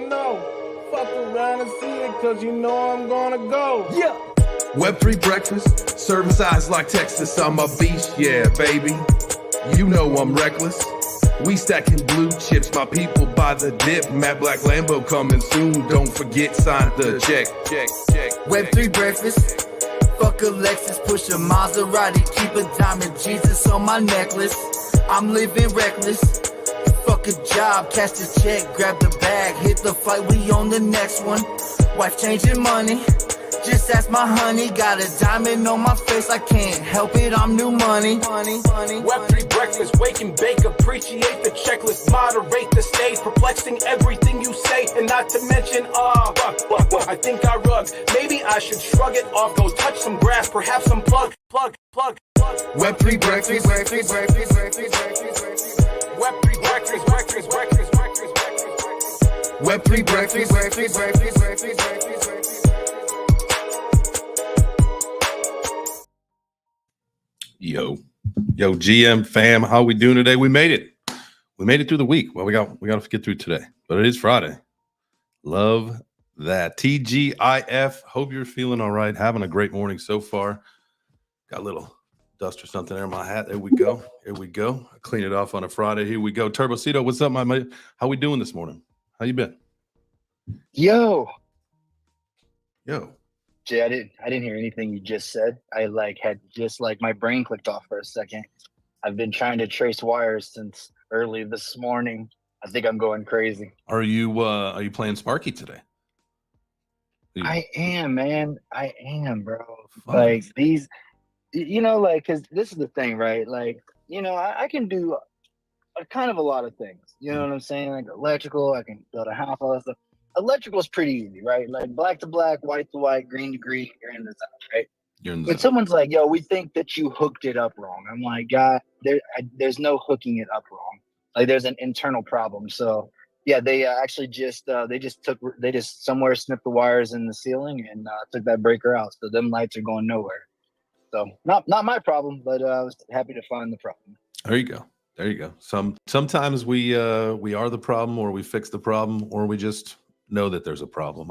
know. Fuck around and see it, cause you know I'm gonna go. Yeah. Web3 Breakfast, serving size like Texas. I'm a beast, yeah, baby. You know I'm reckless. We stacking blue chips, my people by the dip. Matte Black Lambo coming soon. Don't forget, sign the check. Web3 Breakfast. Fuck a Lexus, push a Maserati, keep a diamond Jesus on my necklace. I'm living reckless. Fuck a job, cash the check, grab the bag, hit the fight, we on the next one. Wife changing money, just ask my honey. Got a diamond on my face, I can't help it, I'm new money. Web3 breakfast, wake and bake, appreciate the checklist, moderate the stage, perplexing everything you say, and not to mention, I think I rugged. Maybe I should shrug it off, go touch some grass, perhaps some plug. Web3 Breakfast, Web3 breakfast. Web3 Breakfast. Yo, GM fam, how we doing today? We made it. We made it through the week. Well, we got to get through today, but it is Friday. Love that. TGIF. Hope you're feeling all right. Having a great morning so far. Got a little dust or something there in my hat. There we go. I clean it off on a Friday. Here we go. Turbocito, what's up, my mate? How we doing this morning? How you been? Yo. Jay, I didn't hear anything you just said. I had my brain clicked off for a second. I've been trying to trace wires since early this morning. I think I'm going crazy. Are you playing Sparky today? I am, man. I am, bro. Fun. These, because this is the thing, right? I can do kind of a lot of things. You know what I'm saying? Like electrical, I can build a house, all that stuff. Electrical is pretty easy, right? Like black to black, white to white, green to green, you're in the zone, right? But someone's like, yo, we think that you hooked it up wrong. I'm like, God, there's no hooking it up wrong. Like there's an internal problem. So yeah, they actually just somewhere snipped the wires in the ceiling and took that breaker out. So them lights are going nowhere. So not my problem, but I was happy to find the problem. There you go. Sometimes we are the problem, or we fix the problem, or we just know that there's a problem.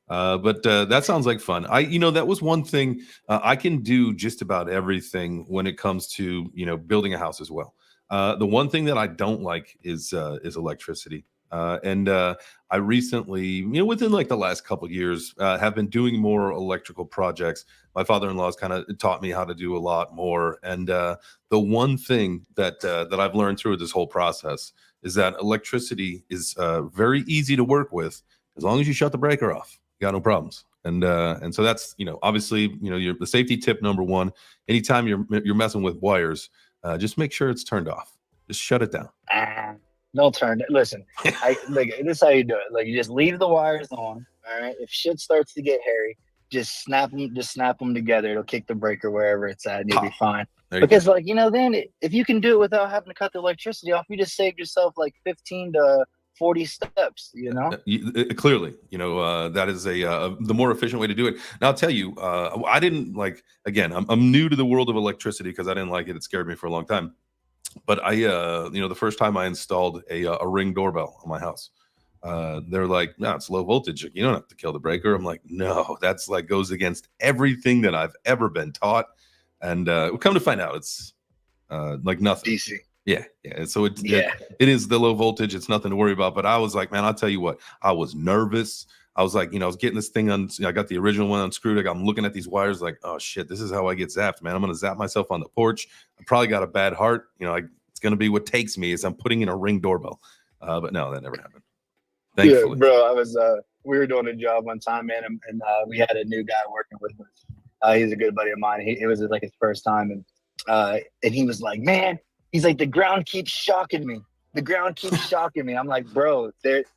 But that sounds like fun. That was one thing. I can do just about everything when it comes to building a house as well. The one thing that I don't like is electricity. And I recently, within the last couple of years, have been doing more electrical projects. My father-in-law's kind of taught me how to do a lot more. And the one thing that I've learned through this whole process is that electricity is very easy to work with as long as you shut the breaker off. You got no problems. And so that's obviously the safety tip number one. Anytime you're messing with wires, just make sure it's turned off. Just shut it down. No turn. Listen, this is how you do it. You just leave the wires on. All right. If shit starts to get hairy, just snap them together. It'll kick the breaker wherever it's at, and you'll be fine. Because then if you can do it without having to cut the electricity off, you just saved yourself 15 to 40 steps. Clearly, that is the more efficient way to do it. Now I'll tell you, I didn't again. I'm new to the world of electricity because I didn't like it. It scared me for a long time. But I, the first time I installed a Ring doorbell on my house, they're like, no, it's low voltage. You don't have to kill the breaker. I'm like, no, that's goes against everything that I've ever been taught. And we come to find out it's nothing. DC. Yeah. So it is the low voltage. It's nothing to worry about. But I was like, man, I'll tell you what, I was nervous. I was like, I was getting this thing I got the original one unscrewed. I'm looking at these wires like, oh shit, this is how I get zapped, man. I'm going to zap myself on the porch. I probably got a bad heart. It's going to be what takes me is I'm putting in a Ring doorbell. But no, that never happened. Thankfully. Yeah, bro, we were doing a job one time, man, and we had a new guy working with us. He's a good buddy of mine. It was his first time. And he was like, man, he's like, the ground keeps shocking me. I'm like, bro,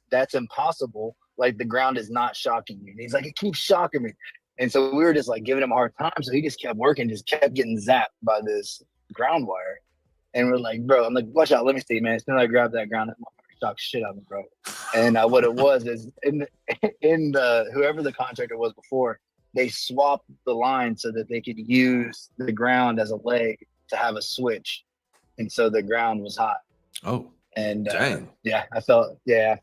that's impossible. The ground is not shocking you. And he's like, it keeps shocking me. And so we were just giving him a hard time. So he just kept working, just kept getting zapped by this ground wire. And we're like, bro, I'm like, watch out. Let me see, man. As soon as I grab that ground, that motherfucker shocked shit out of me, bro. And what it was is in the whoever the contractor was before, they swapped the line so that they could use the ground as a leg to have a switch. And so the ground was hot. Oh. And Dang. I felt bad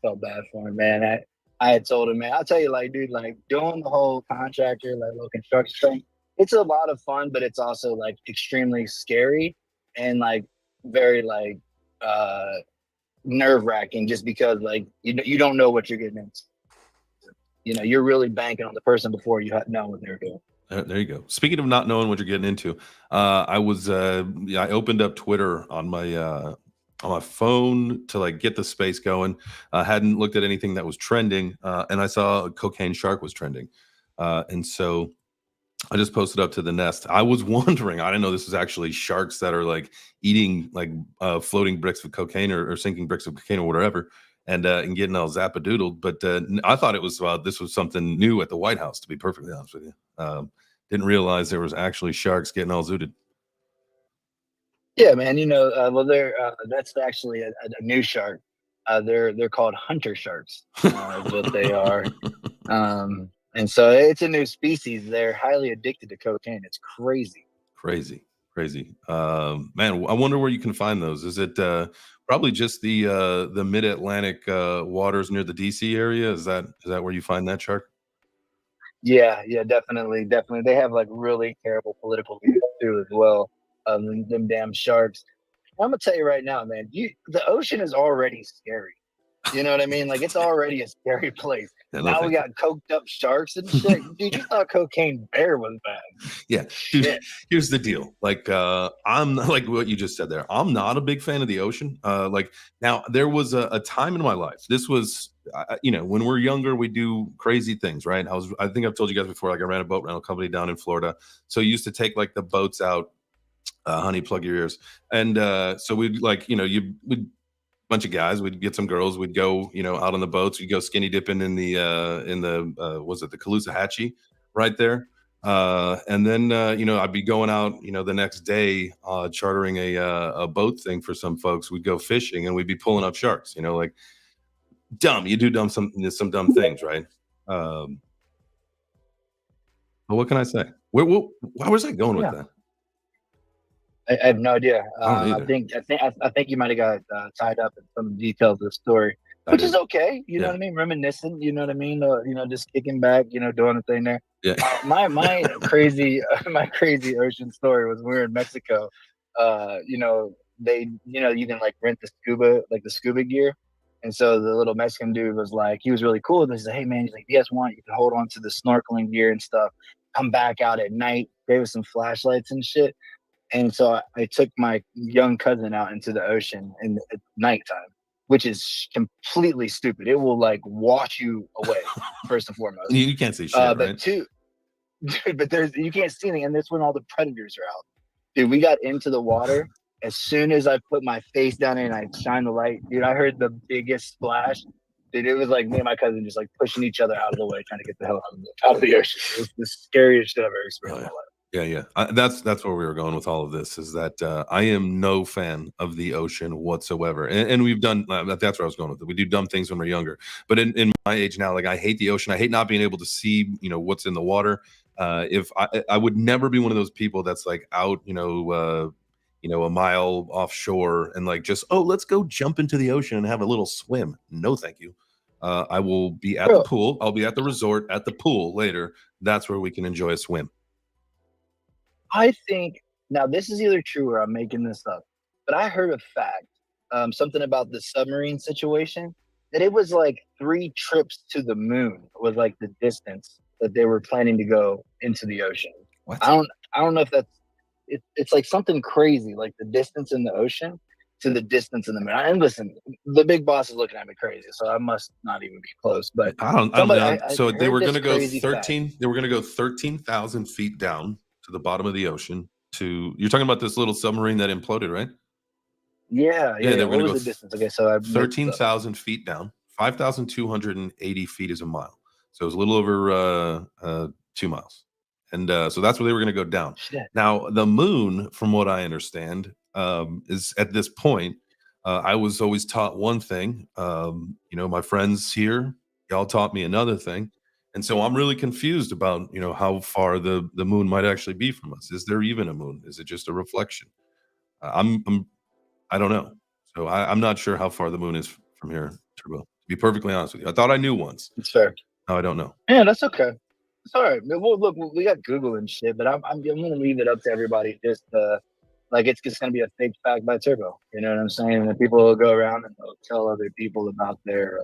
for him, man. I had told him, man, I'll tell you, like, dude, like doing the whole contractor, like little construction thing, it's a lot of fun, but it's also like extremely scary and like very like uh nerve wracking just because like you don't know what you're getting into. You're really banking on the person before you know what they're doing. There you go. Speaking of not knowing what you're getting into, I opened up Twitter on my phone to like get the space going. Hadn't looked at anything that was trending, and I saw a cocaine shark was trending, and so I just posted up to the nest. I was wondering, I didn't know this was actually sharks that are like eating like floating bricks of cocaine or sinking bricks of cocaine or whatever, and getting all zapadoodled. But I thought it was this was something new at the White House. To be perfectly honest with you, didn't realize there was actually sharks getting all zooted. Yeah, man. Well, that's actually a new shark. They're called hunter sharks. Is what they are. And so it's a new species. They're highly addicted to cocaine. It's crazy. Crazy. Man, I wonder where you can find those. Is it probably just the mid-Atlantic waters near the DC area? Is that where you find that shark? Yeah, definitely. They have like really terrible political views too, as well. Them damn sharks. I'm gonna tell you right now, man. The ocean is already scary. You know what I mean? Like it's already a scary place. Yeah, Now we got coked up sharks and shit. Dude, you thought Cocaine Bear was bad. Yeah, dude, here's the deal. Like, I'm like what you just said there. I'm not a big fan of the ocean. Like now there was a time in my life. This was, when we're younger, we do crazy things, right? I think I've told you guys before, like I ran a boat rental company down in Florida. So you used to take like the boats out, honey, plug your ears. And so we'd like, we'd bunch of guys, we'd get some girls, we'd go, out on the boats, we'd go skinny dipping in the was it the Caloosahatchee right there? And then I'd be going out, the next day, chartering a boat thing for some folks. We'd go fishing and we'd be pulling up sharks, like you do some dumb things, right? But what can I say? Why was I going with that? I have no idea. I think you might have got tied up in some details of the story, which is okay. You know what I mean? Reminiscent. You know what I mean? Just kicking back. doing the thing there. Yeah. My crazy ocean story was we were in Mexico. You can like rent the scuba gear. And so the little Mexican dude was like, he was really cool with us. He said, hey man, he's like, you guys want, you can hold on to the snorkeling gear and stuff. Come back out at night, gave us some flashlights and shit. And so I took my young cousin out into the ocean at nighttime, which is completely stupid. It will like wash you away, first and foremost. You can't see shit, right? Dude, but you can't see anything, and that's when all the predators are out. Dude, we got into the water. As soon as I put my face down there and I shine the light, dude, I heard the biggest splash. Dude, it was like me and my cousin just like pushing each other out of the way, trying to get the hell out of the ocean. It was the scariest shit I've ever experienced in my life. Yeah. That's where we were going with all of this, is that I am no fan of the ocean whatsoever. And we've done, that's where I was going with it. We do dumb things when we're younger. But in my age now, like I hate the ocean. I hate not being able to see, what's in the water. If I would never be one of those people that's like out, a mile offshore and like just, let's go jump into the ocean and have a little swim. No, thank you. I will be at the pool. I'll be at the resort at the pool later. That's where we can enjoy a swim. I think now this is either true or I'm making this up, but I heard a fact, something about the submarine situation, that it was like 3 trips to the moon was like the distance that they were planning to go into the ocean. What? I don't know if it's like something crazy, like the distance in the ocean to the distance in the moon. And listen, the big boss is looking at me crazy, so I must not even be close. But so they were going to go 13. They were going to go 13,000 feet down to the bottom of the ocean. You're talking about this little submarine that imploded, right? Yeah. They were what going was to the distance? Okay, so 13,000 feet down. 5,280 feet is a mile. So it was a little over 2 miles. And so that's where they were going to go down. Shit. Now, the moon, from what I understand, is at this point, I was always taught one thing. My friends here, y'all taught me another thing. And so I'm really confused about, how far the moon might actually be from us. Is there even a moon? Is it just a reflection? I don't know. So I'm not sure how far the moon is from here, Turbo. To be perfectly honest with you, I thought I knew once. It's fair. Now I don't know. Yeah, that's okay. It's all right. Well, look, we got Google and shit, but I'm gonna leave it up to everybody. Just like it's just gonna be a fake fact by Turbo. You know what I'm saying? And people will go around and they'll tell other people about their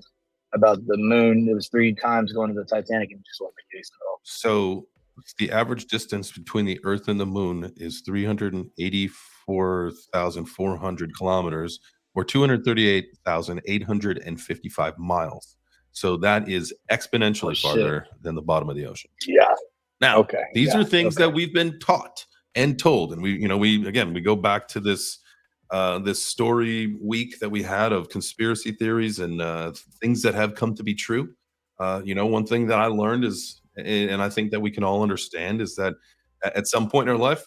about the moon. It was 3 times going to the Titanic, and just wasn't the case at all. So the average distance between the Earth and the moon is 384,400 kilometers, or 238,855 miles. So that is exponentially Oh, shit. farther than the bottom of the ocean. Yeah. Now, Okay. these Yeah, are things okay. that we've been taught and told, and we go back to this this story week that we had of conspiracy theories and things that have come to be true. One thing that I learned is, and I think that we can all understand, is that at some point in our life,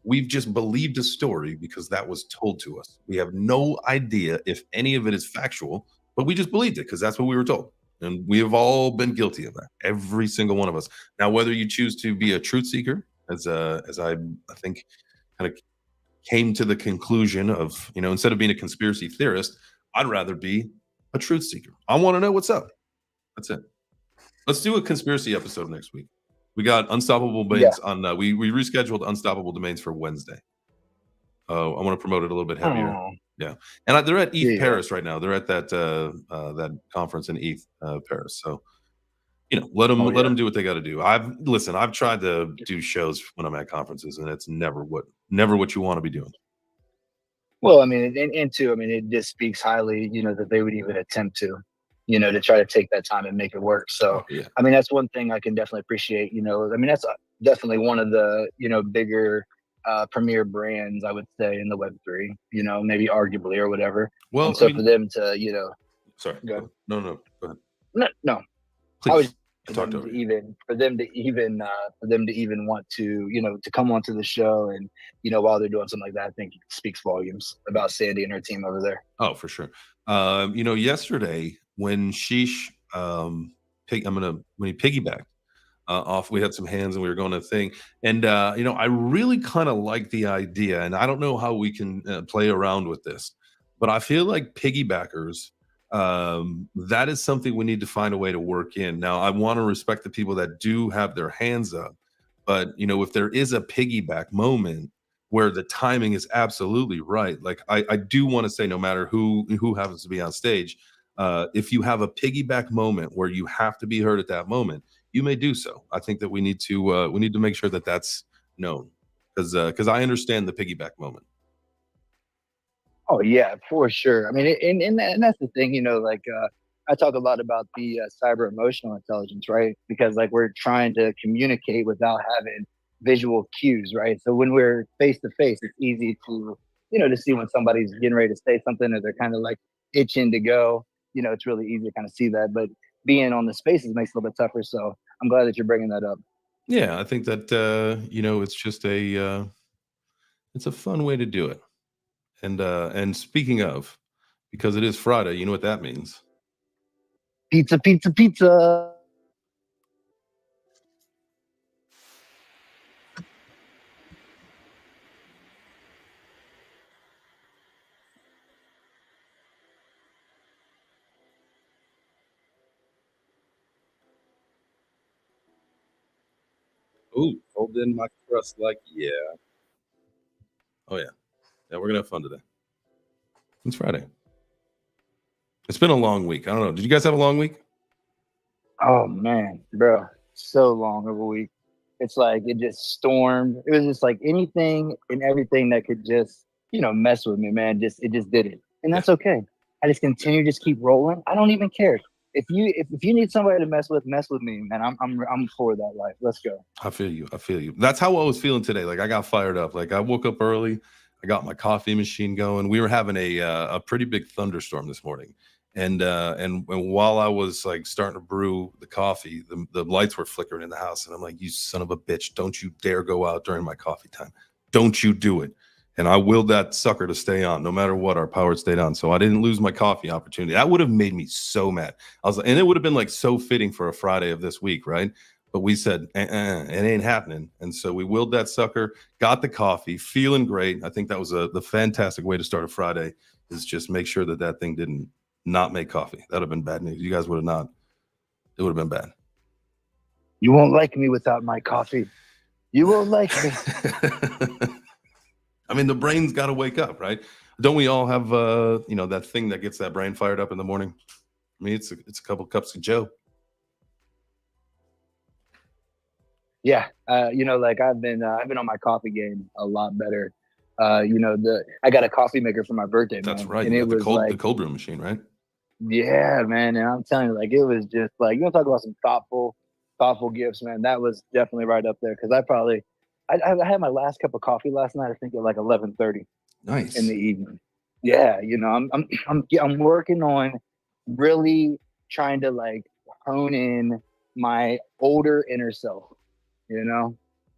we've just believed a story because that was told to us. We have no idea if any of it is factual, but we just believed it because that's what we were told. And we have all been guilty of that, every single one of us. Now, whether you choose to be a truth seeker, as I think kind of came to the conclusion of, instead of being a conspiracy theorist, I'd rather be a truth seeker. I want to know what's up. That's it. Let's do a conspiracy episode next week. We got Unstoppable Domains on. We rescheduled Unstoppable Domains for Wednesday. I want to promote it a little bit heavier. Oh, Yeah, and they're at ETH yeah. Paris right now. They're at that conference in ETH Paris. So let them do what they got to do. I've tried to do shows when I'm at conferences, and it's never what you want to be doing. Well, I mean, and too, I mean, it just speaks highly, that they would even attempt to try to take that time and make it work. So, Yeah. I mean, that's one thing I can definitely appreciate. I mean, that's definitely one of the bigger premier brands, I would say, in the Web3. Maybe arguably or whatever. Well, and so for them to, sorry, go ahead. No, go ahead. No. Please. I was I talked over you. for them to even want to to come onto the show and while they're doing something like that, I think it speaks volumes about Sandy and her team over there. Oh, for sure. Yesterday when Sheesh when he piggybacked off, we had some hands and we were going to a thing, and I really kind of like the idea, and I don't know how we can play around with this, but I feel like piggybackers, that is something we need to find a way to work in. Now, I want to respect the people that do have their hands up, but if there is a piggyback moment where the timing is absolutely right, like I do want to say, no matter who happens to be on stage, if you have a piggyback moment where you have to be heard at that moment, you may do so. I think that we need to make sure that that's known, because I understand the piggyback moment. Oh yeah, for sure. I mean, and that's the thing, I talk a lot about the cyber emotional intelligence, right? Because like we're trying to communicate without having visual cues, right? So when we're face to face, it's easy to, to see when somebody's getting ready to say something or they're kind of like itching to go. It's really easy to kind of see that, but being on the spaces makes it a little bit tougher. So I'm glad that you're bringing that up. Yeah, I think that it's just it's a fun way to do it. And speaking of, because it is Friday, you know what that means? Pizza, pizza, pizza. Ooh, hold in my crust like, yeah. Oh yeah. Yeah, we're gonna have fun today. It's Friday. It's been a long week. I don't know. Did you guys have a long week? Oh man, bro, so long of a week. It's like it just stormed. It was just like anything and everything that could just, mess with me, man. It just did it. And that's okay. I just continue, just keep rolling. I don't even care. If you need somebody to mess with me, man. I'm for that life. Let's go. I feel you. That's how I was feeling today. Like I got fired up. Like I woke up early. I got my coffee machine going. We were having a pretty big thunderstorm this morning. And while I was like starting to brew the coffee, the lights were flickering in the house. And I'm like, you son of a bitch, don't you dare go out during my coffee time. Don't you do it. And I willed that sucker to stay on. No matter what, our power stayed on. So I didn't lose my coffee opportunity. That would have made me so mad. And it would have been like so fitting for a Friday of this week, right? But we said, it ain't happening. And so we willed that sucker, got the coffee, feeling great. I think that was the fantastic way to start a Friday, is just make sure that that thing didn't not make coffee. That would have been bad news. You guys would have not. It would have been bad. You won't like me without my coffee. You won't like me. I mean, the brain's got to wake up, right? Don't we all have, that thing that gets that brain fired up in the morning? I mean, it's a couple cups of Joe. Yeah, like I've been on my coffee game a lot better. I got a coffee maker for my birthday. That's man, right. And You it got was the cold brew machine, right? Yeah, man. And I'm telling you, like, it was just like, you want to talk about some thoughtful gifts, man. That was definitely right up there. Cause I had my last cup of coffee last night, I think at like 11:30 Nice. in the evening. Yeah. I'm working on really trying to like hone in my older inner self,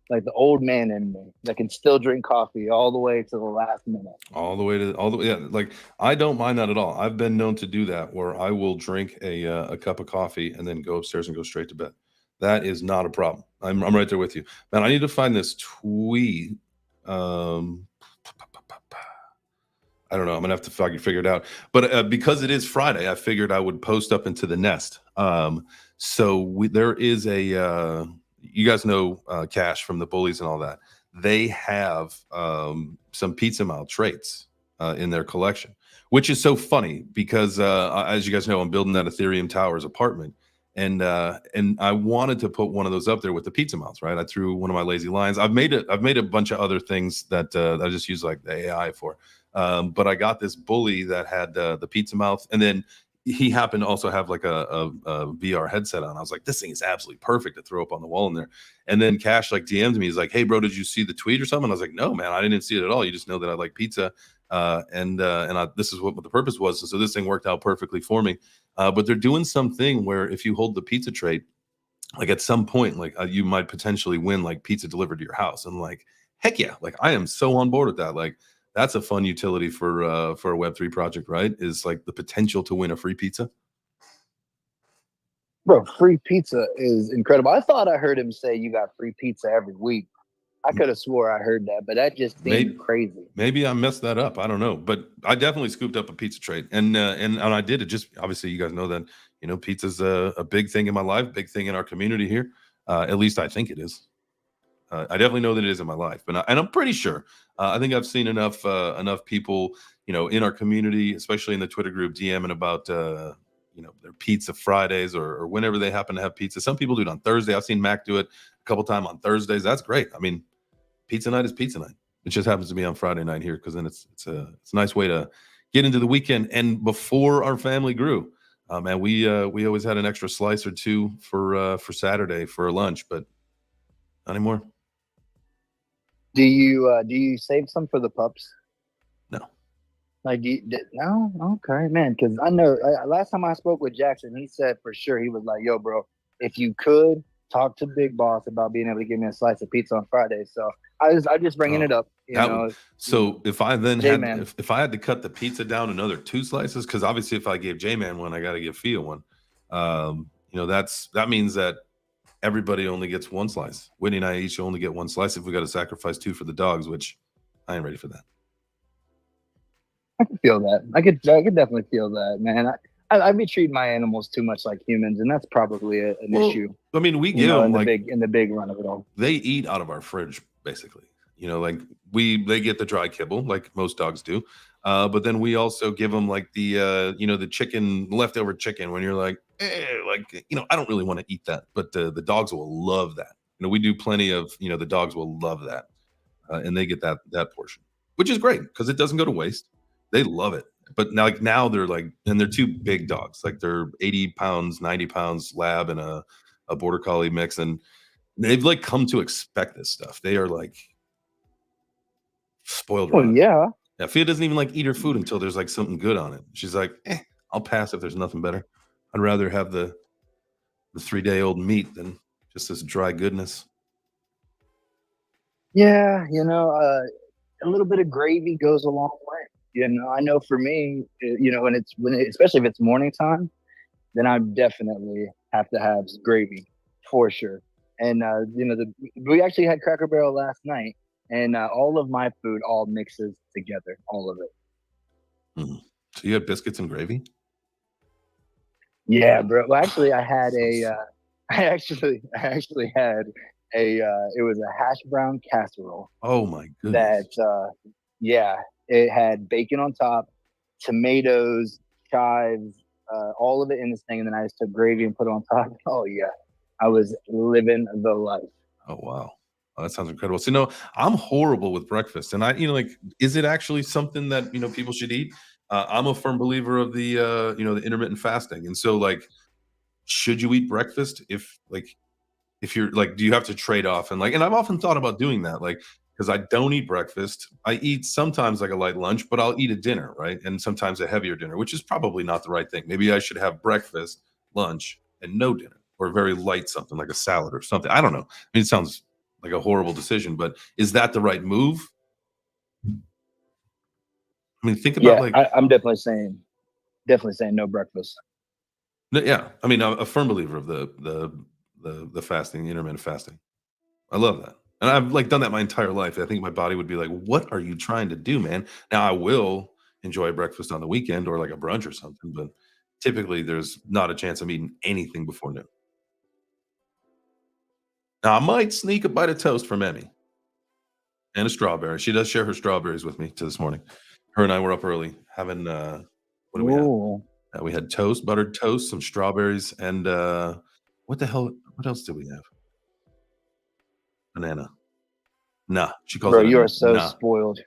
like the old man in me that can still drink coffee all the way to the last minute. Yeah. Like I don't mind that at all. I've been known to do that where I will drink a cup of coffee and then go upstairs and go straight to bed. That is not a problem. I'm right there with you, man. I need to find this tweet. I don't know. I'm gonna have to figure it out. But because it is Friday, I figured I would post up into the nest. There is a. You guys know Cash from the Bullies and all that. They have some Pizza Mile traits in their collection, which is so funny because as you guys know, I'm building that Ethereum Towers apartment, and I wanted to put one of those up there with the Pizza Miles, right? I threw one of my lazy lines. I've made a bunch of other things that I just use like the AI for. But I got this bully that had the pizza mouth, and then he happened to also have like a VR headset on. I was like, this thing is absolutely perfect to throw up on the wall in there. And then Cash like DM'd me. He's like, hey, bro, did you see the tweet or something? I was like, no, man, I didn't see it at all. You just know that I like pizza. This is what the purpose was. And so this thing worked out perfectly for me. But they're doing something where if you hold the pizza tray, like at some point, like you might potentially win like pizza delivered to your house. And like, heck yeah, like I am so on board with that. Like, that's a fun utility for a Web3 project, right? Is like the potential to win a free pizza. Bro, free pizza is incredible. I thought I heard him say you got free pizza every week. I could have swore I heard that, but that just seemed crazy. Maybe I messed that up. I don't know, but I definitely scooped up a pizza tray, and I did it. Just obviously, you guys know that pizza's a big thing in my life, big thing in our community here. At least I think it is. I definitely know that it is in my life, and I'm pretty sure. I think I've seen enough people, in our community, especially in the Twitter group, DMing about their pizza Fridays or whenever they happen to have pizza. Some people do it on Thursday. I've seen Mac do it a couple times on Thursdays. That's great. I mean, pizza night is pizza night. It just happens to be on Friday night here because then it's a nice way to get into the weekend. And before our family grew, man, we always had an extra slice or two for Saturday for lunch, but not anymore. Do you save some for the pups? No. Like, no? Okay, man. Because I know last time I spoke with Jackson, he said for sure, he was like, yo, bro, if you could talk to Big Boss about being able to give me a slice of pizza on Friday. So I just bringing it up. If I then if I had to cut the pizza down another 2 slices, because obviously if I gave J-Man one, I got to give Fia one. That means that everybody only gets 1 slice. Whitney and I each only get 1 slice if we got to sacrifice 2 for the dogs, which I ain't ready for that. I can feel that. I could definitely feel that, man. I'd be treating my animals too much like humans, and that's probably an issue. I mean, we give them in the big run of it all. They eat out of our fridge, basically. Like they get the dry kibble, like most dogs do. But then we also give them like the chicken, leftover chicken. When you're like, I don't really want to eat that, but the dogs will love that. We do plenty of, the dogs will love that, and they get that portion, which is great because it doesn't go to waste. They love it. But now they're like, and they're 2 big dogs, like they're 80 pounds, 90 pounds lab and a border collie mix, and they've like come to expect this stuff. They are like spoiled. Well, yeah. Fia doesn't even like eat her food until there's like something good on it. She's like, I'll pass if there's nothing better. I'd rather have the 3-day-old meat than just this dry goodness. Yeah, a little bit of gravy goes a long way. I know for me, especially if it's morning time, then I definitely have to have gravy for sure. And we actually had Cracker Barrel last night, and all of my food all mixes together, all of it. Mm. So you had biscuits and gravy? Yeah, bro. Well, actually, I had I actually had it was a hash brown casserole Oh my that, goodness. yeah, it had bacon on top, tomatoes, chives, all of it in this thing, and then I just took gravy and put it on top. Oh yeah, I was living the life. Oh wow. Oh, that sounds incredible. So no, I'm horrible with breakfast. And like, is it actually something that people should eat? I'm a firm believer of the the intermittent fasting. And so like, should you eat breakfast if you're like, do you have to trade off? And I've often thought about doing that, like, because I don't eat breakfast. I eat sometimes like a light lunch, but I'll eat a dinner, right? And sometimes a heavier dinner, which is probably not the right thing. Maybe I should have breakfast, lunch, and no dinner, or very light something like a salad or something. I don't know. I mean, it sounds like a horrible decision, but is that the right move? I mean, think about Yeah, like, I'm definitely saying no breakfast. yeah. I mean, I'm a firm believer of the fasting, the intermittent fasting. I love that. And I've like done that my entire life. I think my body would be like, "What are you trying to do, man?" Now I will enjoy breakfast on the weekend or like a brunch or something, but typically there's not a chance I'm eating anything before noon. Now I might sneak a bite of toast from Emmy and a strawberry. She does share her strawberries with me to this morning. Her and I were up early having what do we have? Ooh, We had toast, buttered toast, some strawberries, and what the hell? What else did we have? Banana. Nah, she calls bro, it a you are so nah. spoiled.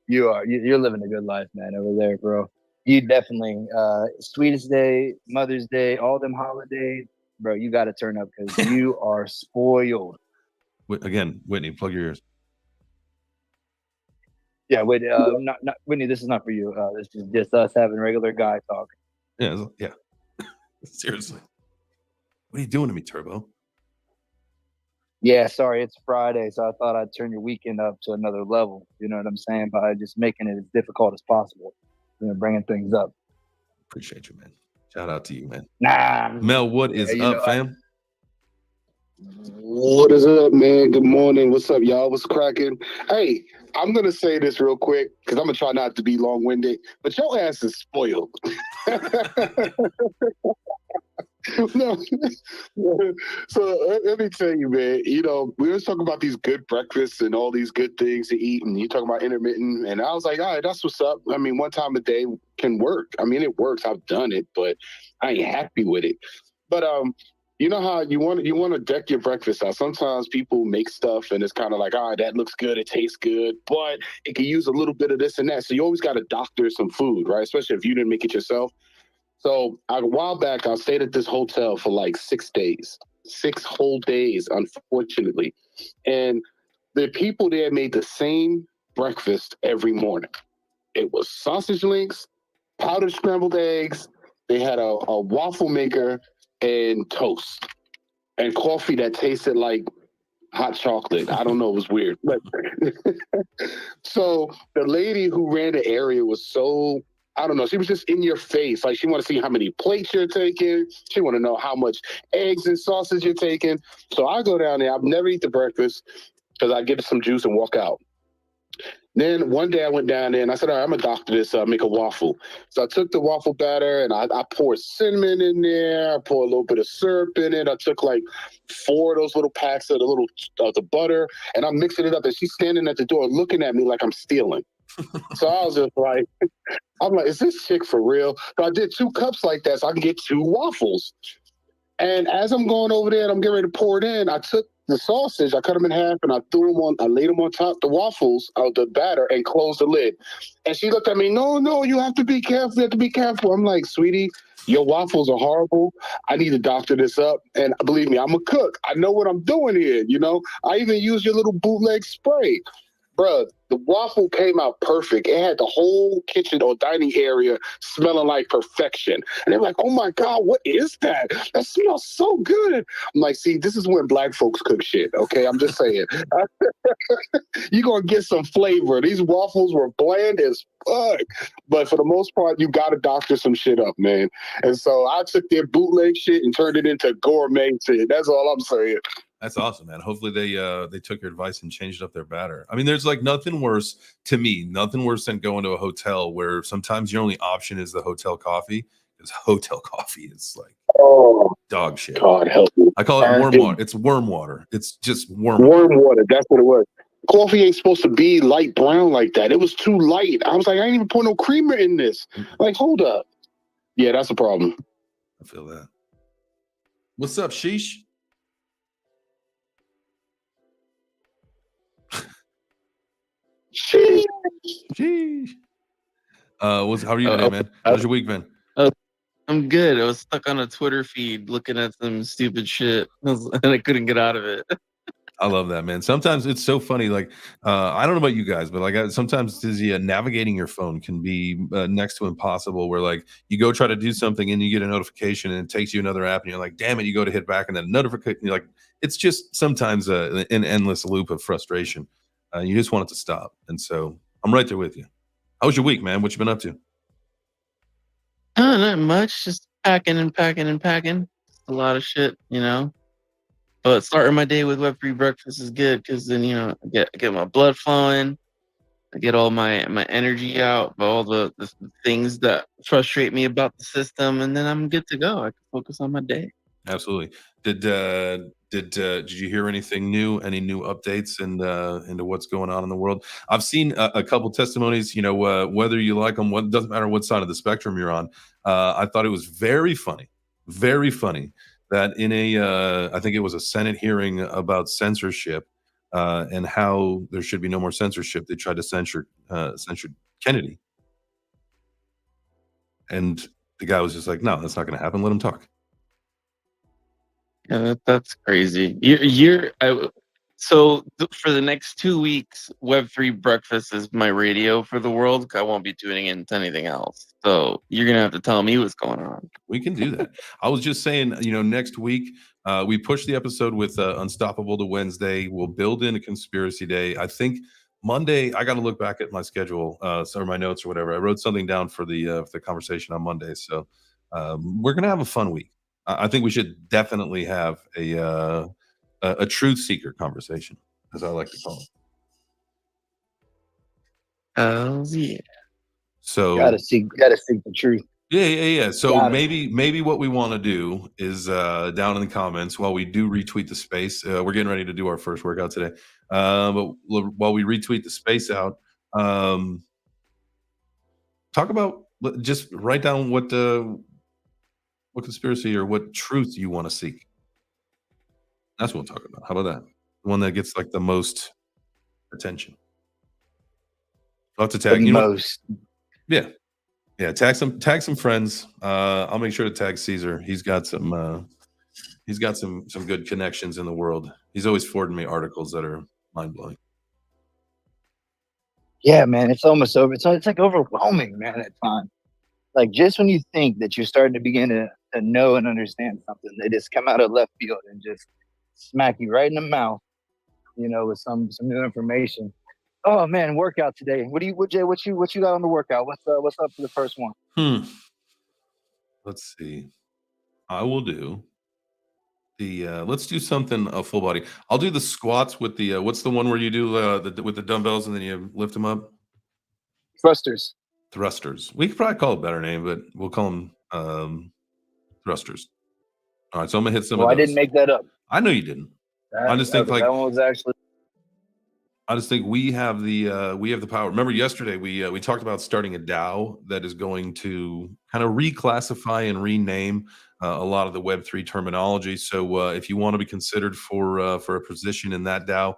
You're living a good life, man, over there, bro. You definitely sweetest day, Mother's Day, all them holidays, bro. You got to turn up because you are spoiled. Again, Whitney, plug your ears. Yeah, wait, not Whitney. This is not for you. This is just us having regular guy talk. Yeah, yeah. Seriously. What are you doing to me, Turbo? Yeah, sorry, it's Friday, so I thought I'd turn your weekend up to another level. You know what I'm saying? By just making it as difficult as possible. Bringing things up. Appreciate you, man. Shout out to you, man. Nah, Mel, what yeah, is up, fam? What is up, man? Good morning. What's up, y'all? What's cracking? Hey, I'm gonna say this real quick because I'm gonna try not to be long-winded, but your ass is spoiled. No. So let me tell you, man. We always talk about these good breakfasts and all these good things to eat, and you talk about intermittent, and I was like, all right, that's what's up. I mean, one time a day can work. I mean, it works. I've done it, but I ain't happy with it. But you know how you want to deck your breakfast out. Sometimes people make stuff and it's kind of like, all right, that looks good, it tastes good, but it can use a little bit of this and that. So you always got to doctor some food, right? Especially if you didn't make it yourself. So a while back, I stayed at this hotel for like 6 days, 6 whole days, unfortunately. And the people there made the same breakfast every morning. It was sausage links, powdered scrambled eggs. They had a waffle maker and toast and coffee that tasted like hot chocolate. I don't know. It was weird. But so the lady who ran the area was so, I don't know, she was just in your face. Like she want to see how many plates you're taking. She want to know how much eggs and sausage you're taking. So I go down there. I've never eat the breakfast because I get some juice and walk out. Then one day I went down there and I said, all right, I'm going to doctor this up, make a waffle. So I took the waffle batter and I poured cinnamon in there. I poured a little bit of syrup in it. I took like 4 of those little packs of the butter and I'm mixing it up. And she's standing at the door looking at me like I'm stealing. So I was just like, I'm like, is this chick for real? So I did 2 cups like that so I can get 2 waffles. And as I'm going over there and I'm getting ready to pour it in, I took the sausage, I cut them in half, and I laid them on top the waffles of the batter and closed the lid. And she looked at me, no, you have to be careful, you have to be careful. I'm like, sweetie, your waffles are horrible. I need to doctor this up. And believe me, I'm a cook. I know what I'm doing here, I even use your little bootleg spray. Bruh, the waffle came out perfect. It had the whole kitchen or dining area smelling like perfection. And they're like, oh my God, what is that? That smells so good. I'm like, see, this is when black folks cook shit, okay? I'm just saying. You're going to get some flavor. These waffles were bland as fuck. But for the most part, you got to doctor some shit up, man. And so I took their bootleg shit and turned it into gourmet shit. That's all I'm saying. That's awesome, man. Hopefully they took your advice and changed up their batter. I mean, there's like nothing worse than going to a hotel where sometimes your only option is the hotel coffee, because hotel coffee is like Oh, dog shit. God help me. I call it worm water. It's worm water. It's just worm water. That's what it was. Coffee ain't supposed to be light brown like that. It was too light. I was like, I ain't even put no creamer in this. Like, hold up. Yeah, that's a problem. I feel that. What's up, Sheesh? Sheesh. How are you today, man? How's your week been? I'm good. I was stuck on a Twitter feed looking at some stupid shit, and I couldn't get out of it. I love that, man. Sometimes it's so funny. Like, I don't know about you guys, but like sometimes navigating your phone can be next to impossible. Where like you go try to do something and you get a notification and it takes you another app and you're like, damn it, you go to hit back and then notification. You're like, it's just sometimes an endless loop of frustration. You just want it to stop. And so I'm right there with you. How was your week, man? What you been up to? Oh, not much. Just packing and packing and packing. A lot of shit, you know. But starting my day with Web3 Breakfast is good because then, you know, I get my blood flowing. I get all my energy out, all the things that frustrate me about the system, and then I'm good to go. I can focus on my day. Absolutely. Did you hear anything new? Any new updates into what's going on in the world? I've seen a couple testimonies. You know, whether you like them, what doesn't matter what side of the spectrum you're on. I thought it was very funny that in I think it was a Senate hearing about censorship and how there should be no more censorship. They tried to censor Kennedy, and the guy was just like, "No, that's not going to happen. Let him talk." Yeah, that's crazy. For the next 2 weeks, Web3 Breakfast is my radio for the world. I won't be tuning into anything else. So you're gonna have to tell me what's going on. We can do that. I was just saying, you know, next week we push the episode with Unstoppable to Wednesday. We'll build in a conspiracy day. I think Monday. I got to look back at my schedule, or my notes or whatever. I wrote something down for the conversation on Monday. So we're gonna have a fun week. I think we should definitely have a truth seeker conversation, as I like to call it. Oh yeah. So gotta seek the truth. Yeah. So Got it. maybe what we want to do is down in the comments while we do retweet the space. We're getting ready to do our first workout today. But while we retweet the space out, talk about, just write down what conspiracy or what truth you want to seek. That's what we'll talk about. How about that? The one that gets like the most attention. I'll have to tag The you. most. Yeah. Tag some friends. I'll make sure to tag Caesar. He's got some good connections in the world. He's always forwarding me articles that are mind blowing. Yeah, man, it's almost over. It's like overwhelming, man, at times. Like just when you think that you're starting to begin to know and understand something, they just come out of left field and just smack you right in the mouth, you know, with some new information. Oh man, workout today. What you got on the workout? What's up for the first one? Let's see. I will do let's do something full body. I'll do the squats with the what's the one where you do with the dumbbells and then you lift them up? Thrusters. We could probably call it a better name, but we'll call them thrusters. All right, so I'm gonna hit some of those. I didn't make that up. I know you didn't. I just think like that one was actually. I just think we have the power. Remember yesterday we talked about starting a DAO that is going to kind of reclassify and rename a lot of the Web3 terminology. So if you want to be considered for a position in that DAO,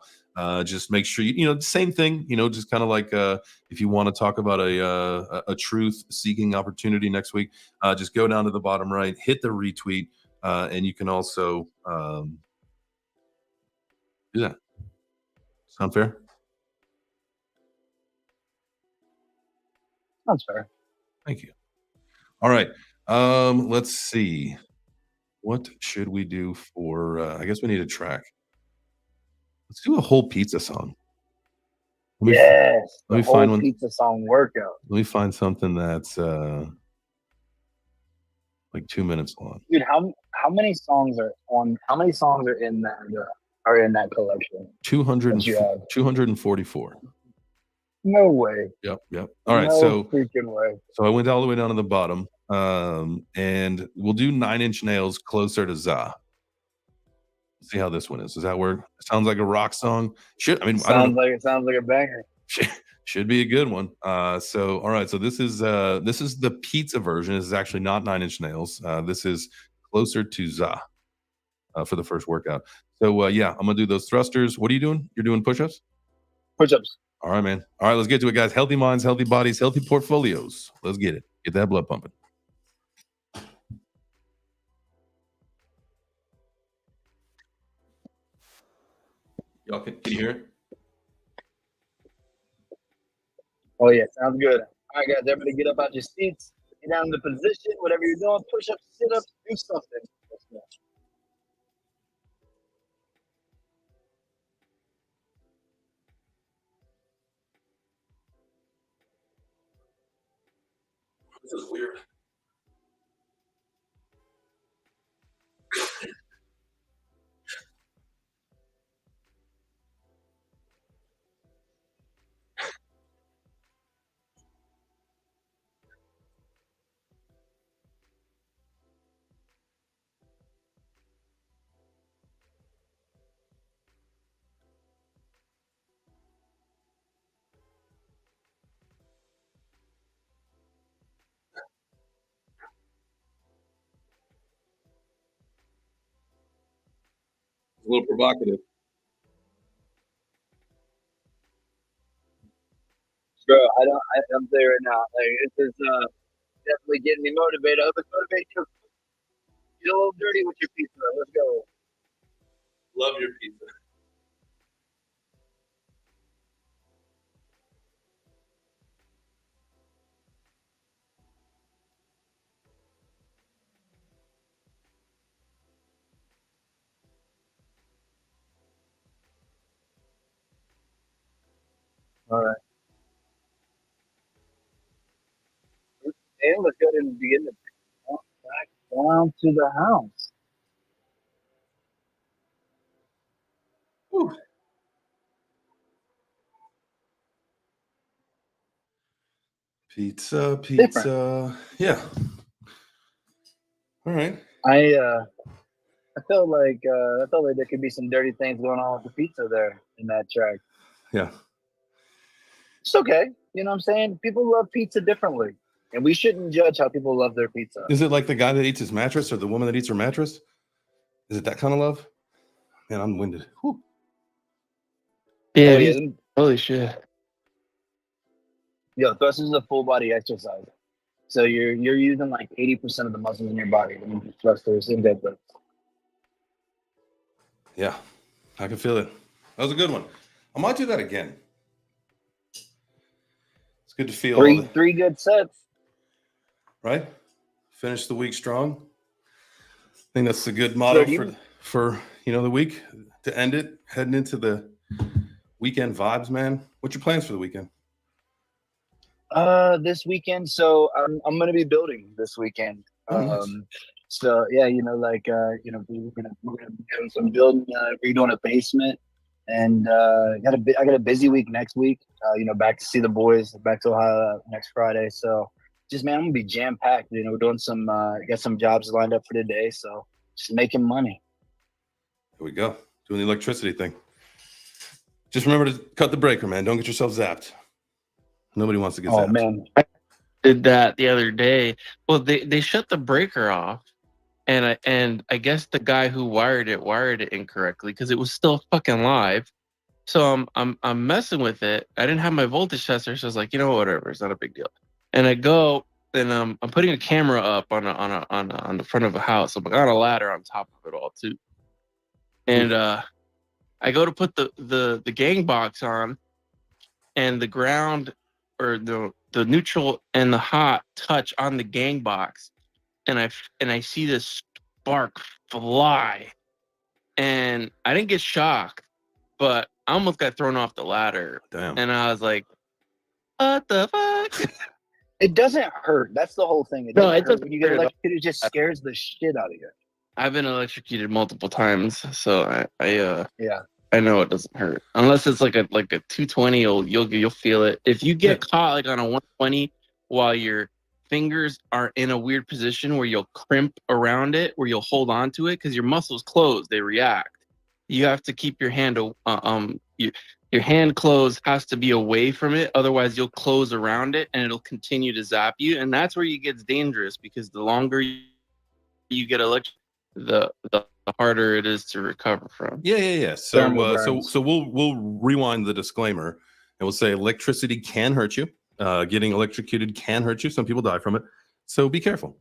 just make sure you know, same thing. You know, just kind of like if you want to talk about a truth seeking opportunity next week, just go down to the bottom right, hit the retweet, and you can also do that. Sound fair? Sounds fair. Thank you. All right. Let's see. What should we do for I guess we need a track. Let's do a whole pizza song. Let me find one. Pizza song workout. Let me find something that's like 2 minutes long. Dude, how many songs are in that are in that collection? 244. No way. Yep. All right. No freaking way. So I went all the way down to the bottom, and we'll do 9-inch nails closer to za. See how this one is. Does that work? Sounds like a rock song. I don't know. It sounds like a banger. Should be a good one. So all right. So this is the pizza version. This is actually not 9-inch nails. This is closer to za for the first workout. So yeah, I'm gonna do those thrusters. What are you doing? You're doing push-ups? Push-ups. All right, man. All right, let's get to it, guys. Healthy minds, healthy bodies, healthy portfolios. Let's get it. Get that blood pumping. Y'all, can you hear it? Oh yeah, sounds good. All right, guys, everybody get up out your seats, get down in the position, whatever you're doing, push-ups, sit-ups, do something. Let's go. This is weird. It's a little provocative. Bro, I'm there right now. Like, this is definitely getting me motivated. I hope it's motivating you. Get a little dirty with your pizza. Let's go. Love your pizza. All right. And let's go ahead and begin the back down to the house. Whew. Pizza. Different. Yeah. All right. I felt like there could be some dirty things going on with the pizza there in that track. Yeah. It's okay. You know what I'm saying? People love pizza differently. And we shouldn't judge how people love their pizza. Is it like the guy that eats his mattress or the woman that eats her mattress? Is it that kind of love? Man, I'm winded. Whew. Yeah, Oh, yeah. holy shit. Yo, thrusters is a full body exercise. So you're using like 80% of the muscles in your body when you do thrusters and deadlifts. Yeah, I can feel it. That was a good one. I might do that again. It's good to feel three good sets. Right? Finish the week strong. I think that's a good motto for the week, to end it, heading into the weekend vibes, man. What's your plans for the weekend? This weekend, so I'm gonna be building this weekend. Nice. So yeah, we're gonna be doing some building, redoing a basement, and I got a busy week next week. Back to see the boys, back to Ohio next Friday. So just, man, I'm gonna be jam packed. We're doing got some jobs lined up for today, so just making money. Here we go, doing the electricity thing. Just remember to cut the breaker, man. Don't get yourself zapped. Nobody wants to get zapped. Oh man, I did that the other day. Well, they shut the breaker off, and I guess the guy who wired it incorrectly because it was still fucking live. So I'm messing with it. I didn't have my voltage tester, so I was like, whatever, it's not a big deal. And I go and I'm putting a camera up on the front of a house. I'm on a ladder on top of it all too. And I go to put the gang box on, and the ground or the neutral and the hot touch on the gang box, and I see this spark fly, and I didn't get shocked, but I almost got thrown off the ladder. Damn. And I was like, what the fuck? It doesn't hurt. That's the whole thing. No, it hurt. doesn't When you get hurt at all. electrocuted, it just scares the shit out of you. I've been electrocuted multiple times, so Yeah. I know it doesn't hurt unless it's like a 220. You'll feel it. If you get caught like on a 120 while your fingers are in a weird position where you'll crimp around it, where you'll hold on to it because your muscles close, they react. You have to keep your hand your hand closed has to be away from it, otherwise you'll close around it and it'll continue to zap you, and that's where it gets dangerous because the longer you get electrocuted, the harder it is to recover from. Yeah. So we'll rewind the disclaimer and we'll say electricity can hurt you. Getting electrocuted can hurt you. Some people die from it. So be careful.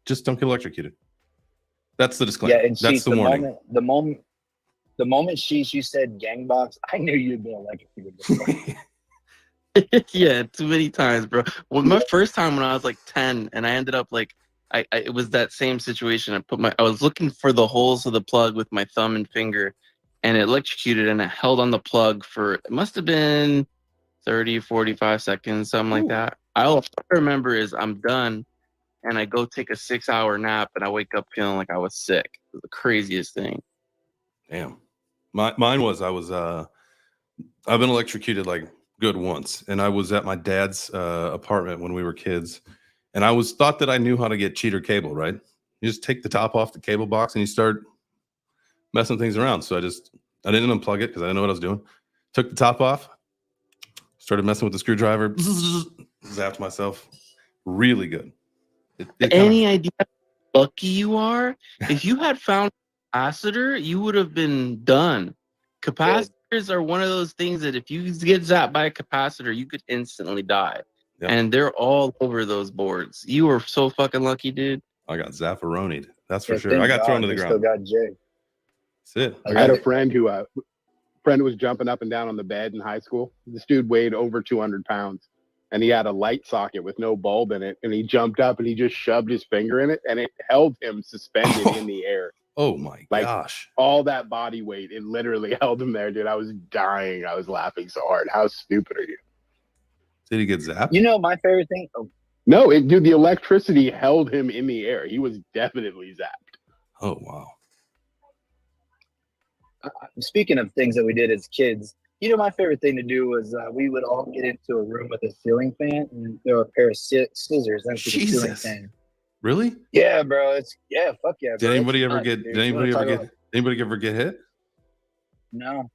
Just don't get electrocuted. That's the disclaimer. Yeah, and that's the warning. The moment she said gang box, I knew you'd be electrocuted. Yeah, too many times, bro. Well, my first time when I was like 10, and I ended up like, it was that same situation. I was looking for the holes of the plug with my thumb and finger, and it electrocuted, and I held on the plug for, it must have been 30, 45 seconds, something like that. All I remember is I'm done, and I go take a 6-hour nap, and I wake up feeling like I was sick. It was the craziest thing. Damn. Mine was, I've been electrocuted like good once, and I was at my dad's apartment when we were kids, and I thought that I knew how to get cheater cable, right? You just take the top off the cable box and you start messing things around. So I didn't unplug it because I didn't know what I was doing. Took the top off, started messing with the screwdriver, zapped myself. Really good. Any idea how lucky you are? If you had found a capacitor, you would have been done. Capacitors are one of those things that if you get zapped by a capacitor, you could instantly die. Yep. And they're all over those boards. You were so fucking lucky, dude. I got zapparonied. That's for sure. I got thrown to the ground. Still got Jay. That's it. I had a friend who was jumping up and down on the bed in high school. This dude weighed over 200 pounds, and he had a light socket with no bulb in it. And he jumped up and he just shoved his finger in it, and it held him suspended in the air. Oh my gosh. All that body weight, it literally held him there, dude. I was dying. I was laughing so hard. How stupid are you? Did he get zapped? You know, my favorite thing. No, dude, the electricity held him in the air. He was definitely zapped. Oh, wow. Speaking of things that we did as kids, you know, my favorite thing to do was we would all get into a room with a ceiling fan and throw a pair of scissors into the ceiling fan. Really? Yeah, bro. Fuck yeah. Did anybody ever get hit? No.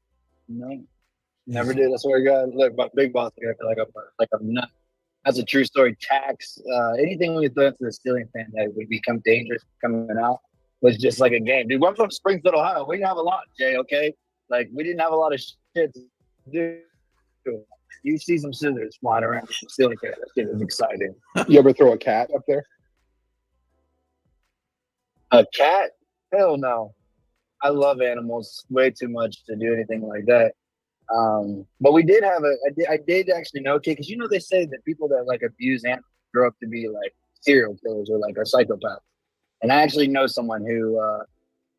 Never did. I swear to God. Look, my big boss, I feel like I'm nuts. That's a true story. Tax, anything we throw into the ceiling fan that would become dangerous coming out was just like a game. Dude, we're from Springfield, Ohio. We didn't have a lot, Jay, okay? Like, we didn't have a lot of shit to do. You see some scissors flying around the ceiling fan. That shit is exciting. You ever throw a cat up there? A cat? Hell no. I love animals way too much to do anything like that. But we did have I did actually know, okay, because you know they say that people that like abuse animals grow up to be like serial killers or like are psychopaths. And I actually know someone who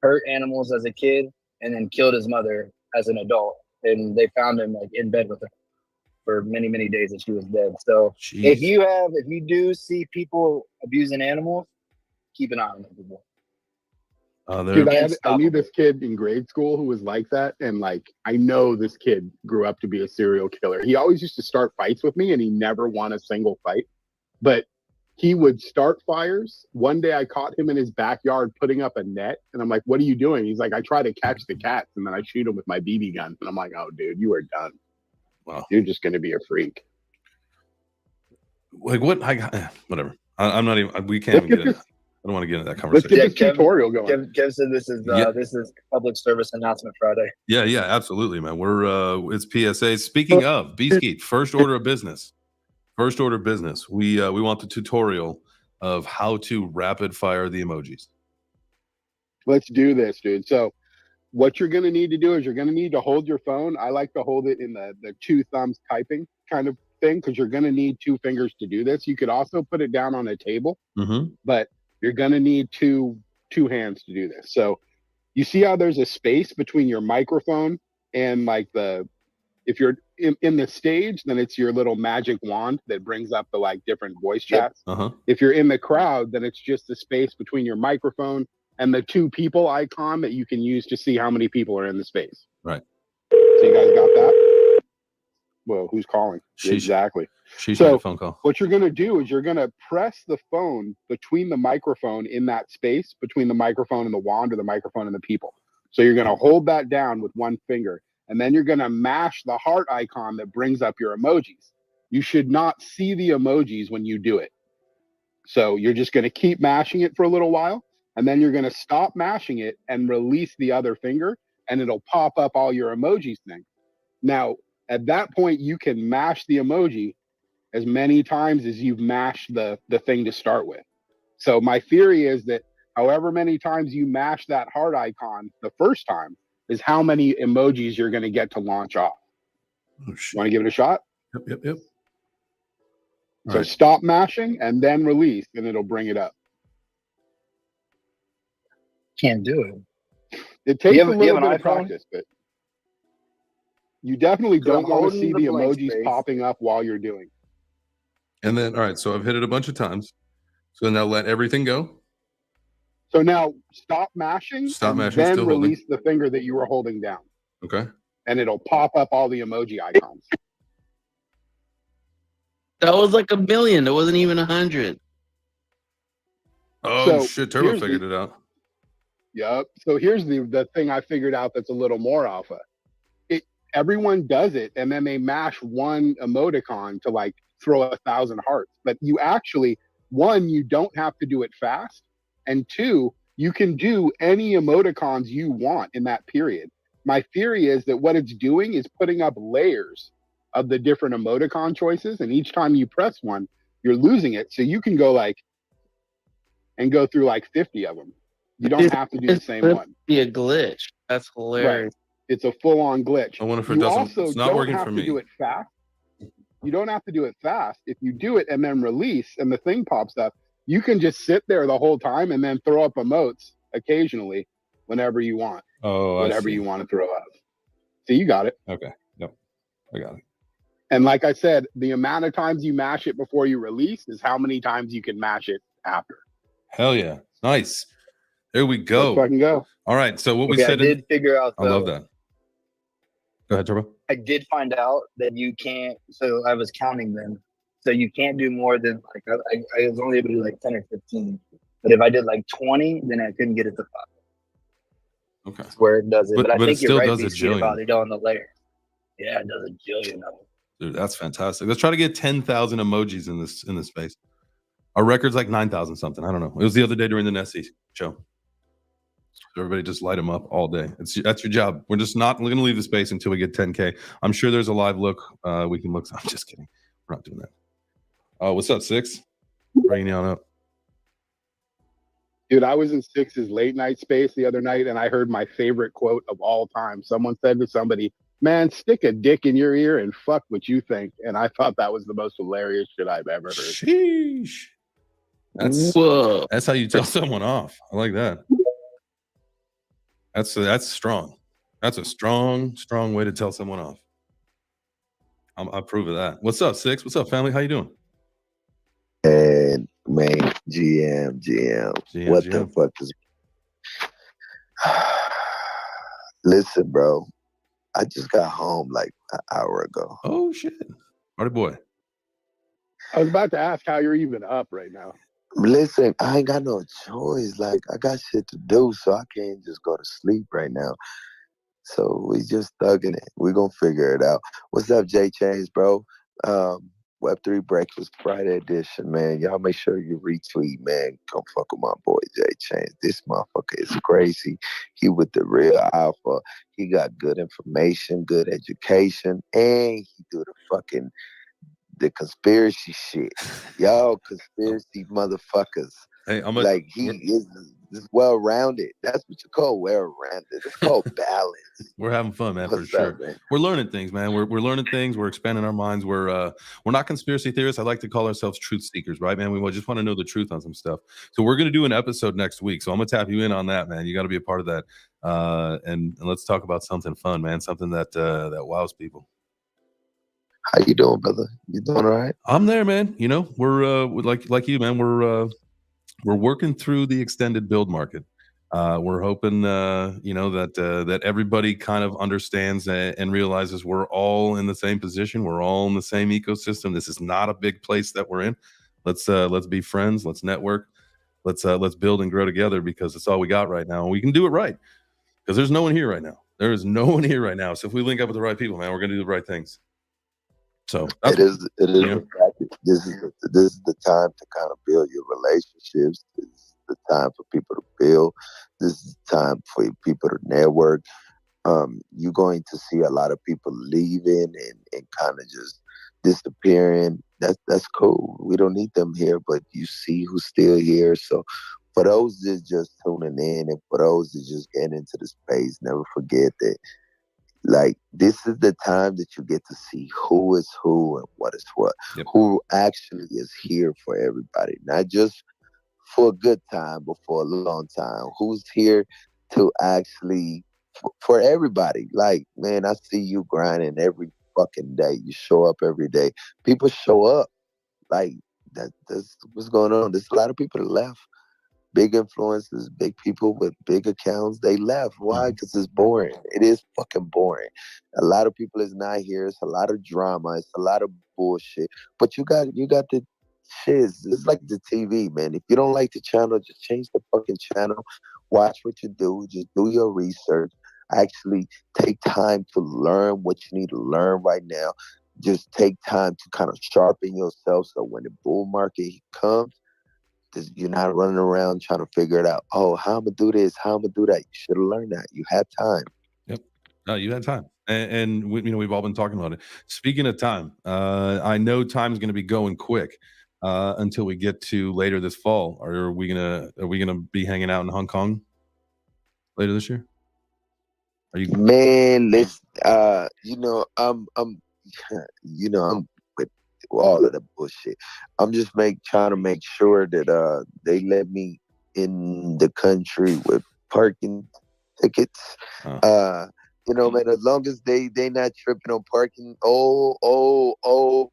hurt animals as a kid and then killed his mother as an adult. And they found him like in bed with her for many, many days that she was dead. So if you do see people abusing animals, keep an eye on them people. Dude, I knew this kid in grade school who was like that, and like I know this kid grew up to be a serial killer. He always used to start fights with me, and he never won a single fight. But he would start fires. One day I caught him in his backyard putting up a net, and I'm like, "What are you doing?" He's like, "I try to catch the cats, and then I shoot them with my BB gun." And I'm like, "Oh, dude, you are done. Wow, you're just gonna be a freak." Like what? Whatever. I'm not even. We can't even get it. I don't want to get into that conversation. Let's get this tutorial going. Kev said this is public service announcement Friday. Yeah, absolutely, man. It's PSA. Speaking of Beaskeet, first order of business. First order of business. We want the tutorial of how to rapid fire the emojis. Let's do this, dude. So what you're going to need to do is you're going to need to hold your phone. I like to hold it in the two thumbs typing kind of thing because you're going to need two fingers to do this. You could also put it down on a table, but you're going to need two hands to do this. So you see how there's a space between your microphone and like if you're in the stage, then it's your little magic wand that brings up the like different voice chats. If you're in the crowd, then it's just the space between your microphone and the 2 people icon that you can use to see how many people are in the space. Right. So you guys got that? Well, who's calling? Sheesh. Exactly. Sheesh, So made a phone call. what you're going to do is you're going to press the phone between the microphone in that space, between the microphone and the wand, or the microphone and the people. So you're going to hold that down with one finger, and then you're going to mash the heart icon that brings up your emojis. You should not see the emojis when you do it. So you're just going to keep mashing it for a little while, and then you're going to stop mashing it and release the other finger, and it'll pop up all your emojis thing. Now, at that point, you can mash the emoji as many times as you've mashed the thing to start with. So my theory is that however many times you mash that heart icon the first time is how many emojis you're going to get to launch off. Oh, shit. Want to give it a shot? Yep. So Right. stop mashing and then release, and it'll bring it up. Can't do it. It takes You have a little an bit of iPhone? practice, but you definitely So I'm don't want to holding see the the blank emojis space. popping up while you're doing. And then, all right, so I've hit it a bunch of times. So now let everything go. So now stop mashing, Stop and mashing, then still holding. release the finger that you were holding down, Okay. and it'll pop up all the emoji icons. That was like 1 million. It wasn't even 100. Oh, So shit. Turbo here's figured it out. Yep. So here's the thing I figured out that's a little more alpha. Everyone does it, and then they mash one emoticon to like throw 1,000 hearts. But you actually, one, you don't have to do it fast, and 2, you can do any emoticons you want in that period. My theory is that what it's doing is putting up layers of the different emoticon choices, and each time you press one, you're losing it. So you can go go through like 50 of them. You don't have to do the same one. Be a glitch. That's hilarious. It's a full-on glitch. I wonder if it You doesn't. also It's not don't working have for to me. do it fast. You don't have to do it fast. If you do it and then release and the thing pops up, you can just sit there the whole time and then throw up emotes occasionally whenever you want. Oh, I Whatever see. you want to throw up. So you got it. Okay. Yep. I got it. And like I said, the amount of times you mash it before you release is how many times you can mash it after. Hell yeah. Nice. There we Let's go. fucking go. All right. So what we Okay, I said. did figure out, I love though, that. Go ahead, Turbo. I did find out that you can't. So I was counting them. So you can't do more than like I was only able to do like 10 or 15. But if I did like 20, then I couldn't get it to 5. Okay. That's where it does it. But But I it think still you're right. does a We see about jillion. it on the layer. Yeah, it does a jillion of them. Dude, that's fantastic. Let's try to get 10,000 emojis in this space. Our record's like 9,000 something. I don't know. It was the other day during the Nessie show. Everybody just light them up all day. That's your job. We're just not going to leave the space until we get 10K. I'm sure there's a live look. We can look. I'm just kidding. We're not doing that. What's up, Six? Bringing you on up. Dude, I was in Six's late night space the other night, and I heard my favorite quote of all time. Someone said to somebody, "Man, stick a dick in your ear and fuck what you think." And I thought that was the most hilarious shit I've ever heard. Sheesh. Whoa. That's how you tell someone off. I like that. That's strong. That's a strong way to tell someone off. I approve of that. What's up, Six? What's up, family? How you doing? And man, GM, what the fuck is? Listen, bro, I just got home like an hour ago. Oh shit, party boy. I was about to ask how you're even up right now. Listen, I ain't got no choice. Like, I got shit to do, so I can't just go to sleep right now. So we just thugging it. We gonna figure it out. What's up, J Chains, bro? Web3 Breakfast Friday edition, man. Y'all make sure you retweet, man. Come fuck with my boy J Chains. This motherfucker is crazy. He with the real alpha. He got good information, good education, and he do the conspiracy shit. Y'all conspiracy motherfuckers. Hey, like he is well-rounded. That's what you call well-rounded. It's called balance. We're having fun, man, for What's sure. up, man? We're learning things, man. We're learning things. We're expanding our minds. We're not conspiracy theorists. I like to call ourselves truth seekers, right, man? We just want to know the truth on some stuff. So we're gonna do an episode next week. So I'm gonna tap you in on that, man. You got to be a part of that. And let's talk about something fun, man. Something that wows people. How you doing, brother? You doing all right? I'm there, man. You know, we're like you, man. We're working through the extended build market. We're hoping, that everybody kind of understands and realizes we're all in the same position. We're all in the same ecosystem. This is not a big place that we're in. Let's be friends. Let's network. Let's build and grow together, because it's all we got right now. And we can do it right, because there's no one here right now. There is no one here right now. So if we link up with the right people, man, we're gonna do the right things. So it is. This is the time to kind of build your relationships. This is the time for people to build. This is the time for people to network. You're going to see a lot of people leaving and kind of just disappearing. That's cool. We don't need them here, but you see who's still here. So for those that's just tuning in, and for those that just getting into the space, never forget that, like, this is the time that you get to see who is who and what is what. Yep. Who actually is here for everybody, not just for a good time, but for a long time. Who's here to actually for everybody. Like, man, I see you grinding every fucking day. You show up every day. People show up. Like, that's what's going on. There's a lot of people that left. Big influencers, big people with big accounts, they left. Why? Because it's boring. It is fucking boring. A lot of people is not here. It's a lot of drama. It's a lot of bullshit. But you got the shiz. It's like the TV, man. If you don't like the channel, just change the fucking channel. Watch what you do. Just do your research. Actually take time to learn what you need to learn right now. Just take time to kind of sharpen yourself, so when the bull market comes, you're not running around trying to figure it out. Oh, how I'm gonna do this? How I'm gonna do that? You should have learned that. You have time. Yep. No, you had time, and we've all been talking about it. Speaking of time, I know time's going to be going quick until we get to later this fall. Are we gonna be hanging out in Hong Kong later this year? Are you, Man, let's I'm I'm with all of the bullshit. I'm just trying to make sure that they let me in the country with parking tickets. Man, as long as they not tripping on parking,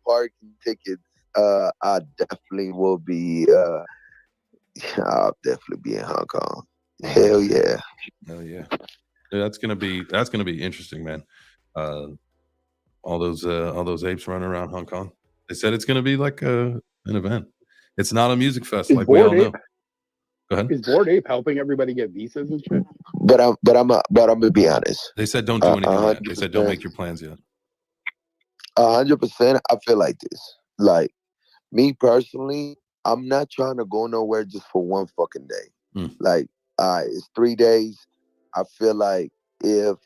parking tickets, I definitely will be I'll definitely be in Hong Kong. Hell yeah. Hell yeah. That's gonna be interesting, man. All those apes running around Hong Kong. They said it's gonna be like an event. It's not a music fest, like we all know. Go ahead. Is Bored Ape helping everybody get visas and shit? But I'm gonna be honest. They said don't do anything yet. They said don't make your plans yet. 100%. I feel like this. Like, me personally, I'm not trying to go nowhere just for one fucking day. Like, it's 3 days. I feel like if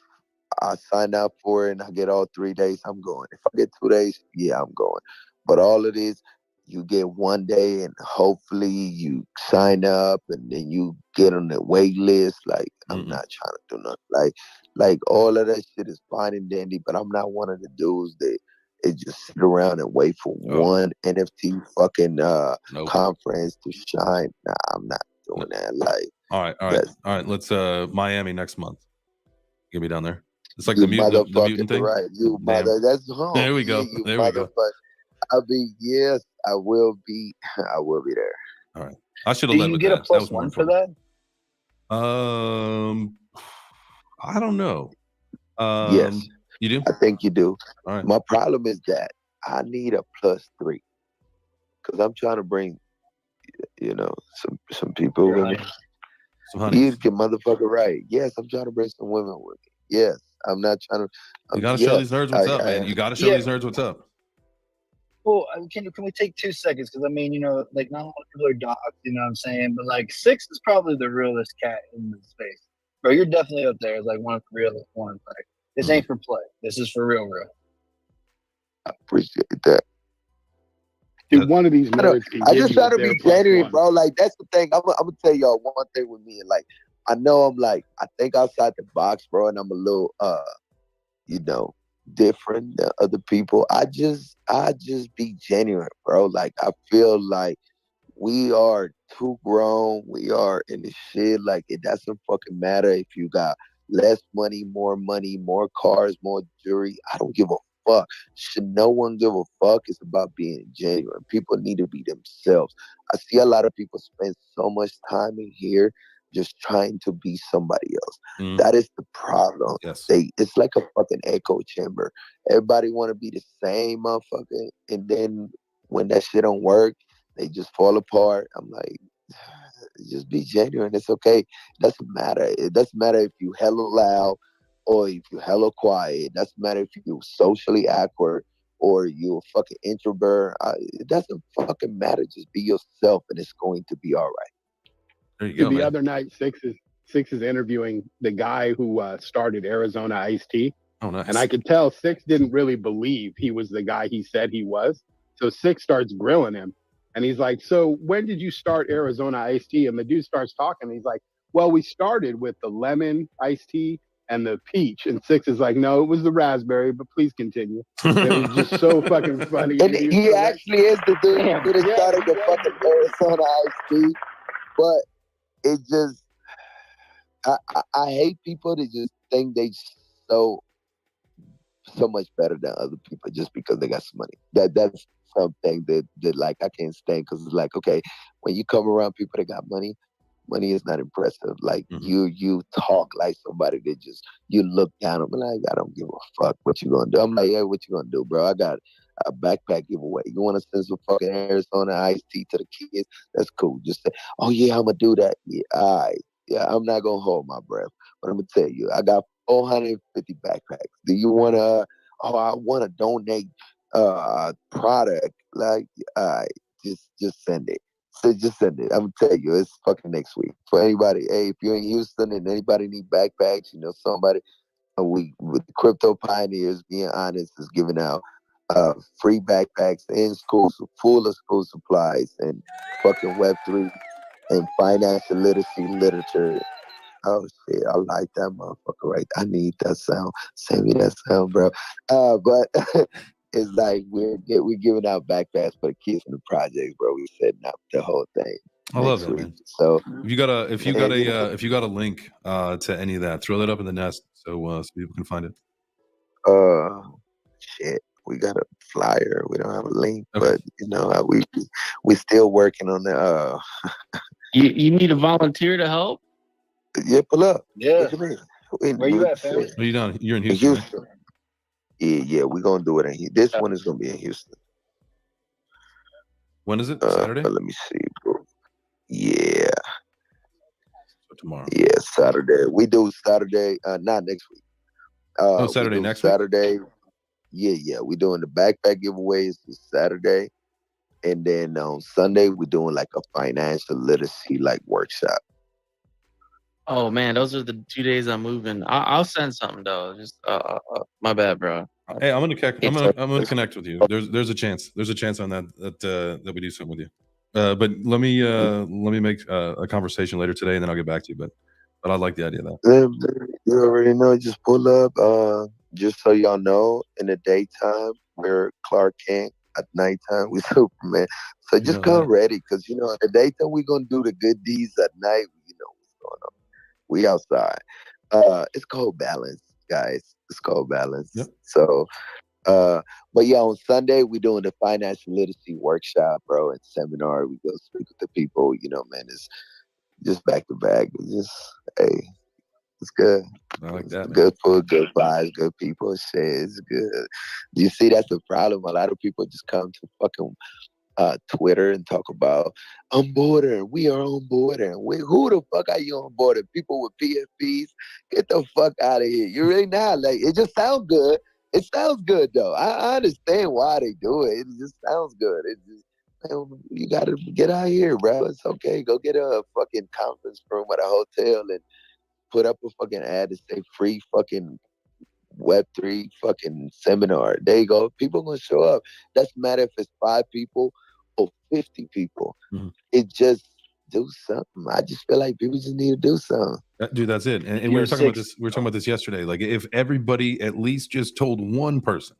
I sign up for it and I get all 3 days, I'm going. If I get 2 days, yeah, I'm going. But all it is, you get 1 day and hopefully you sign up and then you get on the wait list. Like, I'm not trying to do nothing. Like all of that shit is fine and dandy, but I'm not one of the dudes that it just sit around and wait for one NFT fucking conference to shine. Nah, I'm not doing that. Like, all right. Let's Miami next month. You gonna be down there? It's like the mutant thing. Right, you mother. That's home. There we go. Yeah, there we go. I'll be. Yes, I will be. I will be there. All right. I should have led with that. Do you get a +1 for that? I don't know. Yes, you do. I think you do. All right. My problem is that I need a +3 because I'm trying to bring, some people with me. You get motherfucker right. Yes, I'm trying to bring some women with me. Yes, I'm not trying to. You gotta show these nerds what's up, man. You gotta show these nerds what's up. Well, can we take 2 seconds? Because I mean, like, not a lot of people are dogs, you know what I'm saying? But like, 6 is probably the realest cat in the space, bro. You're definitely up there as like one of the realest ones. Like, this ain't for play. This is for real. I appreciate that. Dude, one of these nerds can I just try to be genuine, bro. Like, that's the thing. I'm gonna tell y'all one thing with me. Like, I know I'm like, I think outside the box, bro, and I'm a little, different than other people. I just be genuine, bro. Like, I feel like we are too grown. We are in the shit. Like, it doesn't fucking matter if you got less money, more cars, more jewelry. I don't give a fuck. Should no one give a fuck? It's about being genuine. People need to be themselves. I see a lot of people spend so much time in here just trying to be somebody else. Mm. That is the problem. Yes. It's like a fucking echo chamber. Everybody want to be the same motherfucker, and then when that shit don't work, they just fall apart. I'm like, just be genuine. It's okay. It doesn't matter. It doesn't matter if you hella loud or if you hella quiet. It doesn't matter if you socially awkward or you a fucking introvert. It doesn't fucking matter. Just be yourself, and it's going to be all right. There you go, The man. other night, Six is interviewing the guy who started Arizona Iced Tea, Oh, nice. and I could tell Six didn't really believe he was the guy he said he was. So Six starts grilling him, and he's like, "So when did you start Arizona Iced Tea?" And the dude starts talking. And he's like, "Well, we started with the lemon iced tea and the peach." And Six is like, "No, it was the raspberry, but please continue." It was just so fucking funny. And he actually is the dude who started the fucking Arizona Iced Tea, but it just, I hate people that just think they so much better than other people just because they got some money. That's something that like I can't stand, because it's like, okay, when you come around people that got money is not impressive. Like you talk like somebody that just, you look down on me like, I don't give a fuck what you gonna do. I'm like, yeah, what you gonna do, bro? I got a backpack giveaway. You want to send some fucking Arizona iced tea to the kids? That's cool. Just say, oh yeah, I'm gonna do that. Yeah, all right. Yeah, I'm not gonna hold my breath, but I'm gonna tell you, I got 450 backpacks. Do you wanna? Oh, I wanna donate product. Like, all right, just send it. So just send it. I'm gonna tell you, it's fucking next week. For anybody, hey, if you're in Houston and anybody need backpacks, you know somebody, we with the Crypto Pioneers, being honest, is giving out free backpacks in school, full of school supplies and fucking Web3 and financial literacy literature. Oh shit, I like that motherfucker right. I need that sound. Send me that sound, bro. But it's like we're giving out backpacks for the kids in the projects, bro. We setting up the whole thing. I love that, man. So if you got a link to any of that, throw that up in the nest so people can find it. Shit, we got a flyer. We don't have a link, Okay. but you know, we still working on the. You need a volunteer to help? Yeah, pull up. Yeah. What you mean? Where you at, fam? Are you down? You're in In Houston. Houston. Yeah, we're gonna do it in here. This one is gonna be in Houston. When is it? Saturday? Let me see, bro. Yeah. So tomorrow. Yeah, Saturday. We do Saturday, not next week. Saturday next Saturday. Yeah. We're doing the backpack giveaways this Saturday. And then on Sunday, we're doing like a financial literacy like workshop. Oh man, those are the 2 days I'm moving. I'll send something though. Just my bad, bro. Hey, I'm gonna connect with you. There's a chance on that we do something with you. But let me make a conversation later today, and then I'll get back to you. But I like the idea of that. You already know. Just pull up. Just so y'all know, in the daytime we're Clark Kent. At nighttime we Superman. So just come ready, because you know, at the daytime we're gonna do the good deeds. At night, you know what's going on. We outside. It's called balance, guys. It's called balance. Yep. So, but yeah, on Sunday we're doing the financial literacy workshop, bro, and seminar. We go speak with the people. You know, man, it's just back to back. It's just, hey, it's good. I like that, man. Good food, good vibes, good people. Shit, it's good. You see, that's the problem. A lot of people just come to fucking Twitter and talk about onboarding. We are onboarding. Who the fuck are you onboarding? People with PFPs? Get the fuck out of here. You're really not. Like, it just sounds good. It sounds good though. I understand why they do it. It just sounds good. It just, man, you gotta get out here, bro. It's okay. Go get a fucking conference room at a hotel and put up a fucking ad to say free fucking Web3 fucking seminar. There you go. People gonna show up. Doesn't matter if it's 5 people or 50 people. Mm-hmm. It just do something. I just feel like people just need to do something. Dude, that's it. And we were talking about this. We were talking about this yesterday. Like, if everybody at least just told one person,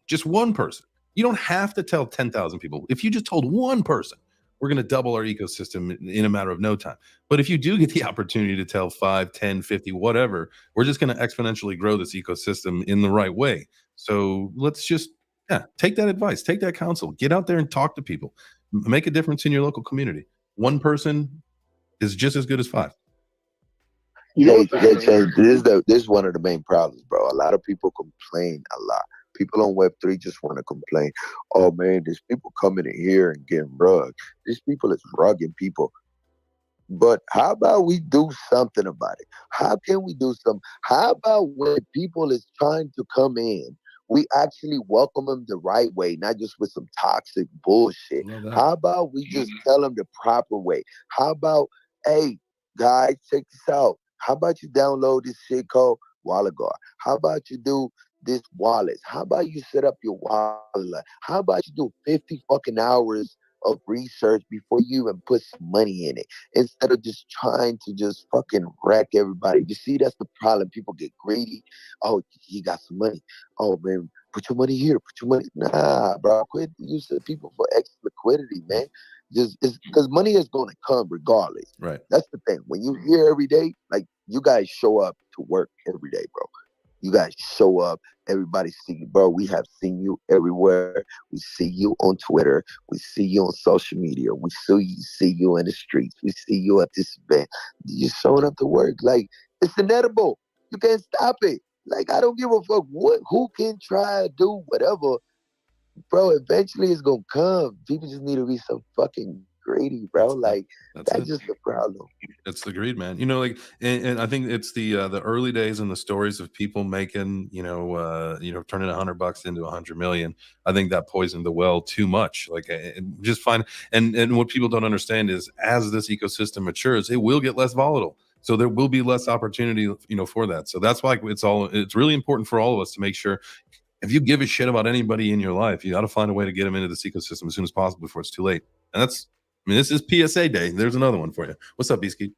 you don't have to tell 10,000 people. If you just told one person, we're going to double our ecosystem in a matter of no time. But if you do get the opportunity to tell 5, 10, 50, whatever, we're just going to exponentially grow this ecosystem in the right way. So let's just, take that advice, take that counsel, get out there and talk to people, make a difference in your local community. One person is just as good as 5. You know what's Jay, this is one of the main problems, bro. A lot of people complain a lot. People on Web3 just want to complain. Oh man, there's people coming in here and getting rugged. These people is rugging people. But how about we do something about it? How can we do something? How about when people is trying to come in, we actually welcome them the right way, not just with some toxic bullshit. Love that. How about we just tell them the proper way? How about, hey, guys, check this out. How about you download this shit called Wallet Guard? How about you do this wallet? How about you set up your wallet? How about you do 50 fucking hours of research before you even put some money in it, instead of just trying to just fucking wreck everybody? You see, that's the problem. People get greedy. Oh, he got some money. Oh man, put your money here. Put your money. Nah, bro, quit using people for extra liquidity, man. Just it's because money is going to come regardless. Right. That's the thing. When you here every day, like you guys show up to work every day, bro. You guys show up. Everybody see you, bro. We have seen you everywhere. We see you on Twitter. We see you on social media. We see you in the streets. We see you at this event. You're showing up to work. Like, it's inedible. You can't stop it. Like, I don't give a fuck who can try to do whatever. Bro, eventually it's gonna come. People just need to be so fucking greedy, bro. Like, that's just the problem. It's the greed, man. You know, like, and I think it's the early days and the stories of people making, turning $100 into 100 million. I think that poisoned the well too much. Like, just find, and what people don't understand is, as this ecosystem matures, it will get less volatile. So there will be less opportunity, for that. So that's why it's really important for all of us to make sure, if you give a shit about anybody in your life, you got to find a way to get them into this ecosystem as soon as possible before it's too late. And this is PSA day. There's another one for you. What's up, Beasky?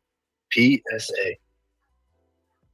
PSA.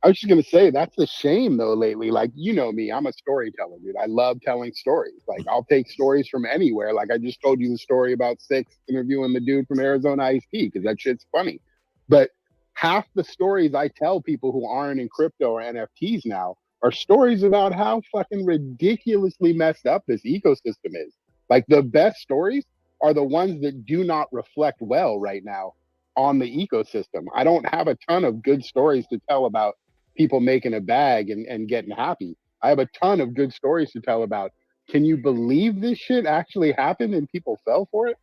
I was just gonna say that's a shame though. Lately, like, you know me, I'm a storyteller, dude. I love telling stories. Like, I'll take stories from anywhere. Like, I just told you the story about Six interviewing the dude from Arizona Ice T, because that shit's funny. But half the stories I tell people who aren't in crypto or NFTs now are stories about how fucking ridiculously messed up this ecosystem is. Like, the best stories are the ones that do not reflect well right now on the ecosystem. I don't have a ton of good stories to tell about people making a bag and getting happy. I have a ton of good stories to tell about, can you believe this shit actually happened and people fell for it?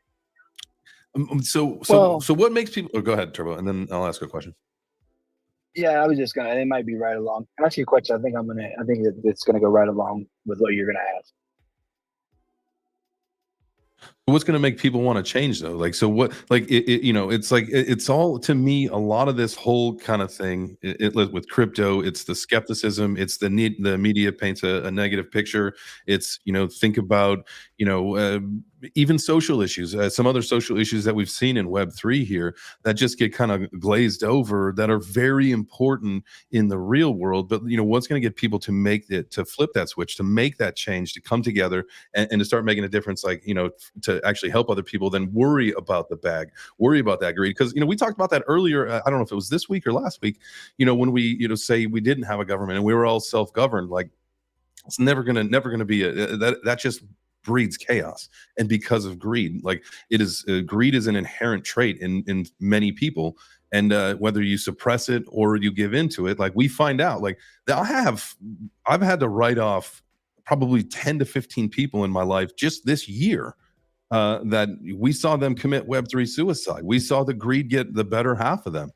So what makes people, go ahead, Turbo, and then I'll ask a question. Yeah, I was just gonna. It might be right along. Ask you a question. I think it's gonna go right along with what you're gonna ask. What's going to make people want to change though? Like, so what, like, it's like, it's all, to me, a lot of this whole kind of thing, with crypto, it's the skepticism, it's the media paints a negative picture. It's, think about, even social issues, some other social issues that we've seen in Web3 here that just get kind of glazed over, that are very important in the real world. But, what's going to get people to flip that switch, to make that change, to come together and to start making a difference, like, to actually help other people, then worry about the bag, worry about that greed. Because, we talked about that earlier. I don't know if it was this week or last week, when we, say we didn't have a government and we were all self-governed, like, it's never gonna be that just breeds chaos. And because of greed, like, it is, greed is an inherent trait in many people. And whether you suppress it or you give into it, like, we find out, like, I've had to write off probably 10 to 15 people in my life just this year, that we saw them commit Web3 suicide. We saw the greed get the better half of them.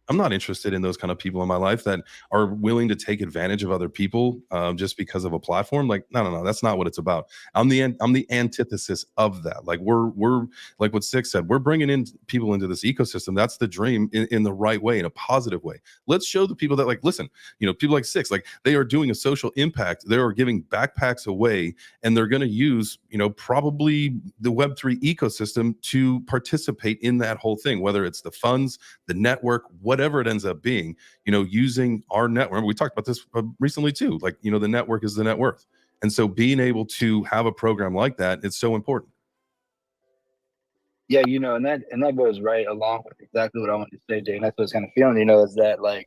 I'm not interested in those kind of people in my life that are willing to take advantage of other people, just because of a platform. Like, no, that's not what it's about. I'm the antithesis of that. Like, we're like what Six said, we're bringing in people into this ecosystem. That's the dream, in the right way, in a positive way. Let's show the people that, like, listen, people like Six, like, they are doing a social impact. They are giving backpacks away, and they're going to use, probably the Web3 ecosystem to participate in that whole thing, whether it's the funds, the network, whatever it ends up being, using our network. We talked about this recently too. Like, the network is the net worth. And so being able to have a program like that, it's so important. Yeah, and that goes right along with exactly what I wanted to say, Jay. And that's what's kind of feeling, is that, like,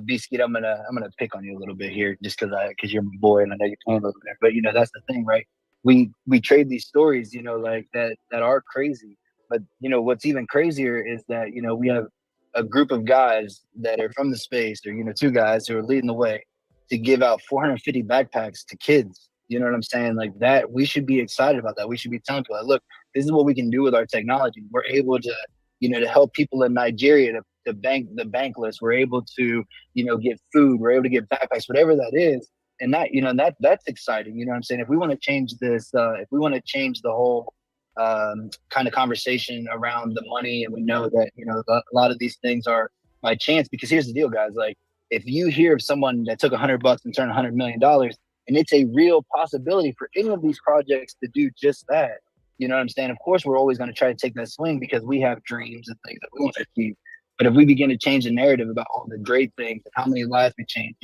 Biscuit, I'm gonna pick on you a little bit here, just because you're my boy and I know you're playing over there. But that's the thing, right? We trade these stories, like that are crazy. But what's even crazier is that we have a group of guys that are from the space, or two guys who are leading the way to give out 450 backpacks to kids. You know what I'm saying? Like that, we should be excited about that. We should be telling people, look, this is what we can do with our technology. We're able to, to help people in Nigeria to bank the bankless. We're able to, get food. We're able to get backpacks, whatever that is. And that, that's exciting. You know what I'm saying? If we want to change this, if we want to change the whole kind of conversation around the money, and we know that, a lot of these things are by chance, because here's the deal, guys. Like, if you hear of someone that took $100 and turned $100 million, and it's a real possibility for any of these projects to do just that, you know what I'm saying? Of course, we're always going to try to take that swing because we have dreams and things that we want to achieve. But if we begin to change the narrative about all the great things and how many lives we changed,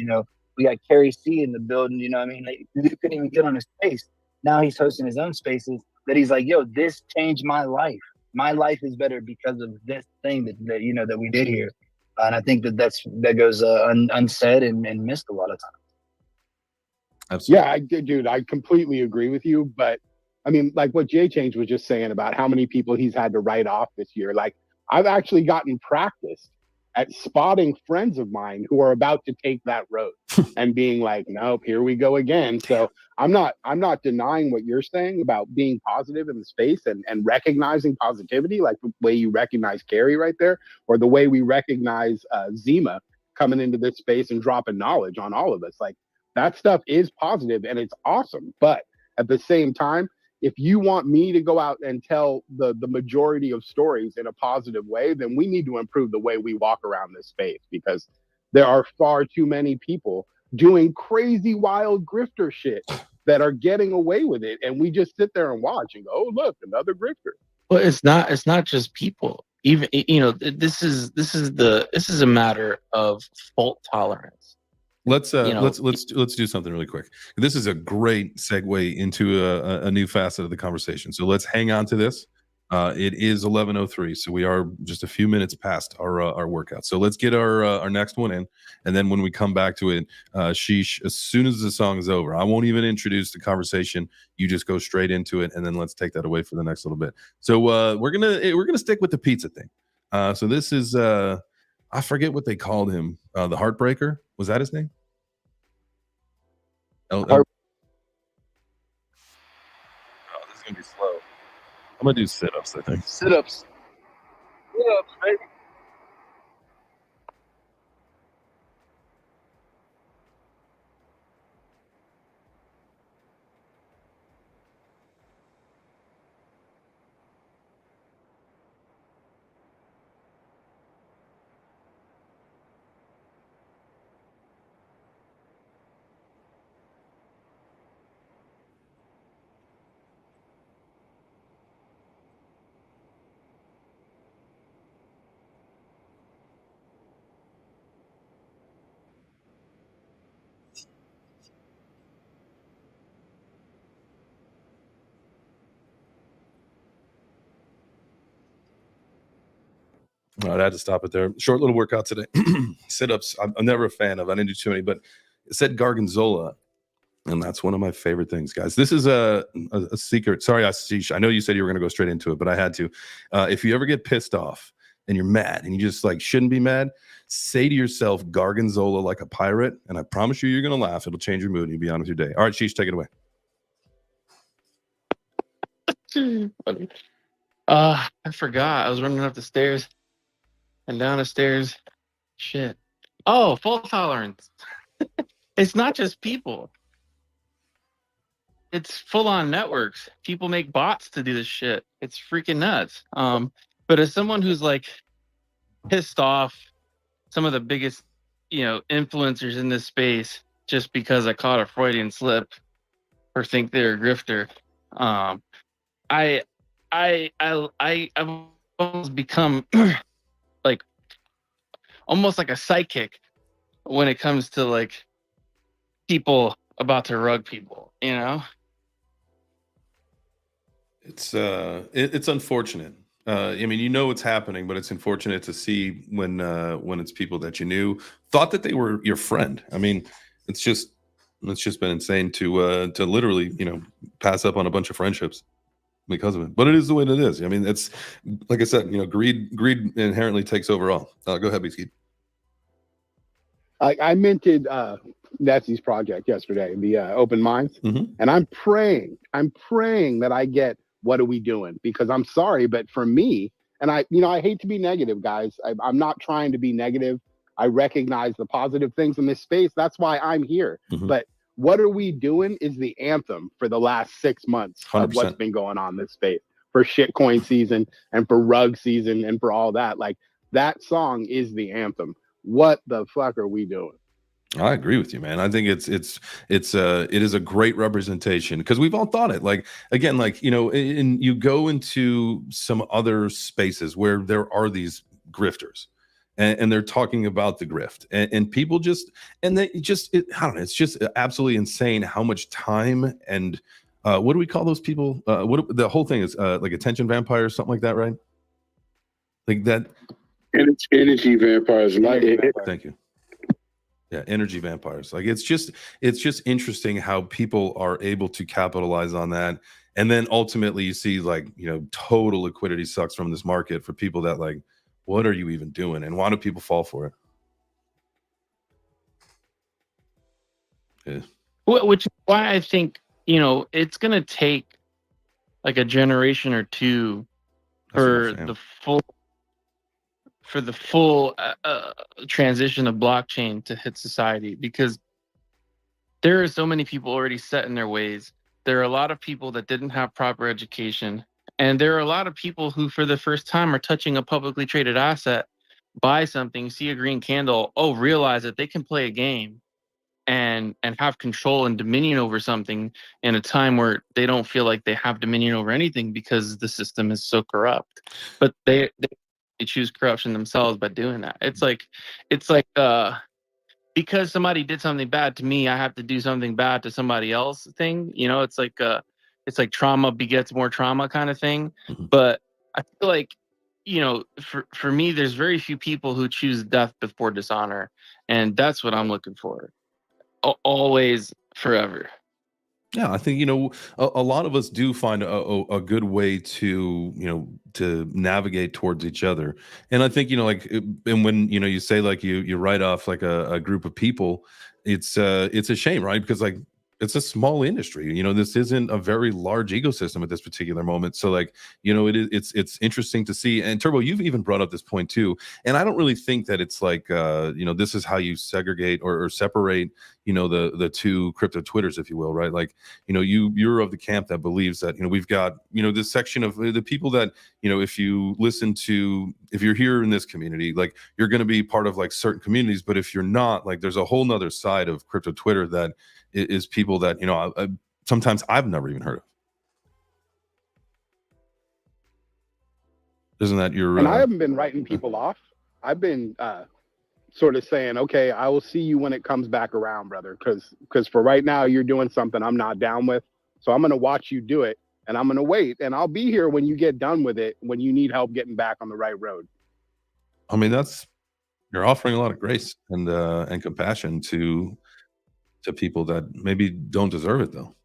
we got Kerry C in the building, you know what I mean? Like, he couldn't even get on his space. Now he's hosting his own spaces that he's like, yo, this changed my life. My life is better because of this thing that that we did here. And I think that goes unsaid and missed a lot of times. Absolutely. Yeah, dude, I completely agree with you. But I mean, like what Jay Change was just saying about how many people he's had to write off this year. Like, I've actually gotten practice at spotting friends of mine who are about to take that road and being like, nope, here we go again. So I'm not denying what you're saying about being positive in the space and recognizing positivity, like the way you recognize Gary right there, or the way we recognize Zima coming into this space and dropping knowledge on all of us. Like, that stuff is positive and it's awesome. But at the same time, if you want me to go out and tell the majority of stories in a positive way, then we need to improve the way we walk around this space, because there are far too many people doing crazy, wild grifter shit that are getting away with it. And we just sit there and watch and go, oh, look, another grifter. Well, it's not just people. Even, this is a matter of fault tolerance. Let's do something really quick. This is a great segue into a new facet of the conversation. So let's hang on to this. It is 11:03, so we are just a few minutes past our workout. So let's get our next one in, and then when we come back to it, Sheesh, as soon as the song is over, I won't even introduce the conversation. You just go straight into it, and then let's take that away for the next little bit. So we're gonna stick with the pizza thing. So this is I forget what they called him. The Heartbreaker, was that his name? Oh, this is gonna be slow. I'm gonna do sit-ups, I think. Sit-ups. Sit-ups, baby. All right, I had to stop it there. Short little workout today. Sit-ups, I'm never a fan of. I didn't do too many, but it said Gargonzola, and that's one of my favorite things, guys. This is a secret. Sorry, Ashish, I know you said you were going to go straight into it, but I had to. If you ever get pissed off and you're mad and you just like shouldn't be mad, say to yourself, Gargonzola like a pirate, and I promise you're going to laugh. It'll change your mood and you'll be on with your day. All right, Sheesh, take it away. I forgot. I was running up the stairs and down the stairs. Shit. Oh, fault tolerance. It's not just people. It's full-on networks. People make bots to do this shit. It's freaking nuts. But as someone who's like pissed off some of the biggest, influencers in this space just because I caught a Freudian slip or think they're a grifter, I've almost become like almost like a psychic when it comes to like people about to rug people, It's unfortunate. I mean, what's happening, but it's unfortunate to see when it's people that you knew, thought that they were your friend. I mean, it's just been insane to literally, pass up on a bunch of friendships because of it. But it is the way that it is. I mean, it's like I said, greed inherently takes over all. Go ahead, Beatskeet. I minted Nessie's project yesterday, the Open Minds, and I'm praying that I get What Are We Doing? Because I'm sorry, but for me, and I hate to be negative, guys. I'm not trying to be negative. I recognize the positive things in this space. That's why I'm here. But What Are We Doing is the anthem for the last 6 months 100%. of what's been going on in this space for shitcoin season and for rug season and for all that. Like, that song is the anthem. What the fuck are we doing? I agree with you, man. I think it is a great representation because we've all thought it. Like, again, like, and you go into some other spaces where there are these grifters and they're talking about the grift and people just, and they just, I don't know, it's just absolutely insane how much time and what do we call those people? What the whole thing is like attention vampires, something like that, right? Like that. Energy vampires. Thank you. Yeah, energy vampires. Like it's just interesting how people are able to capitalize on that. And then ultimately you see like, total liquidity sucks from this market for people that like, what are you even doing? And why do people fall for it? Yeah. Which is why I think, it's going to take like a generation or two for the full transition of blockchain to hit society, because there are so many people already set in their ways. There are a lot of people that didn't have proper education, and there are a lot of people who for the first time are touching a publicly traded asset, buy something, see a green candle, realize that they can play a game and have control and dominion over something in a time where they don't feel like they have dominion over anything because the system is so corrupt. But they choose corruption themselves by doing that. It's like because somebody did something bad to me, I have to do something bad to somebody else thing. It's like trauma begets more trauma kind of thing. But I feel like, for me, there's very few people who choose death before dishonor, and that's what I'm looking for. Always, forever. Yeah, I think a lot of us do find a good way to to navigate towards each other, and I think and when you say like you write off like a group of people, it's a shame, right? Because like it's a small industry, this isn't a very large ecosystem at this particular moment. So like it's interesting to see. And Turbo, you've even brought up this point too, and I don't really think that it's like this is how you segregate or separate the two crypto Twitters, if you will, right? Like you're of the camp that believes that we've got this section of the people that if you're here in this community, like you're going to be part of like certain communities, but if you're not, like there's a whole nother side of crypto Twitter that is people that sometimes I've never even heard of. Isn't that your? And I haven't been writing people off. I've been sort of saying, okay, I will see you when it comes back around, brother. Because for right now, you're doing something I'm not down with. So I'm going to watch you do it, and I'm going to wait, and I'll be here when you get done with it, when you need help getting back on the right road. I mean, you're offering a lot of grace and compassion to people that maybe don't deserve it, though.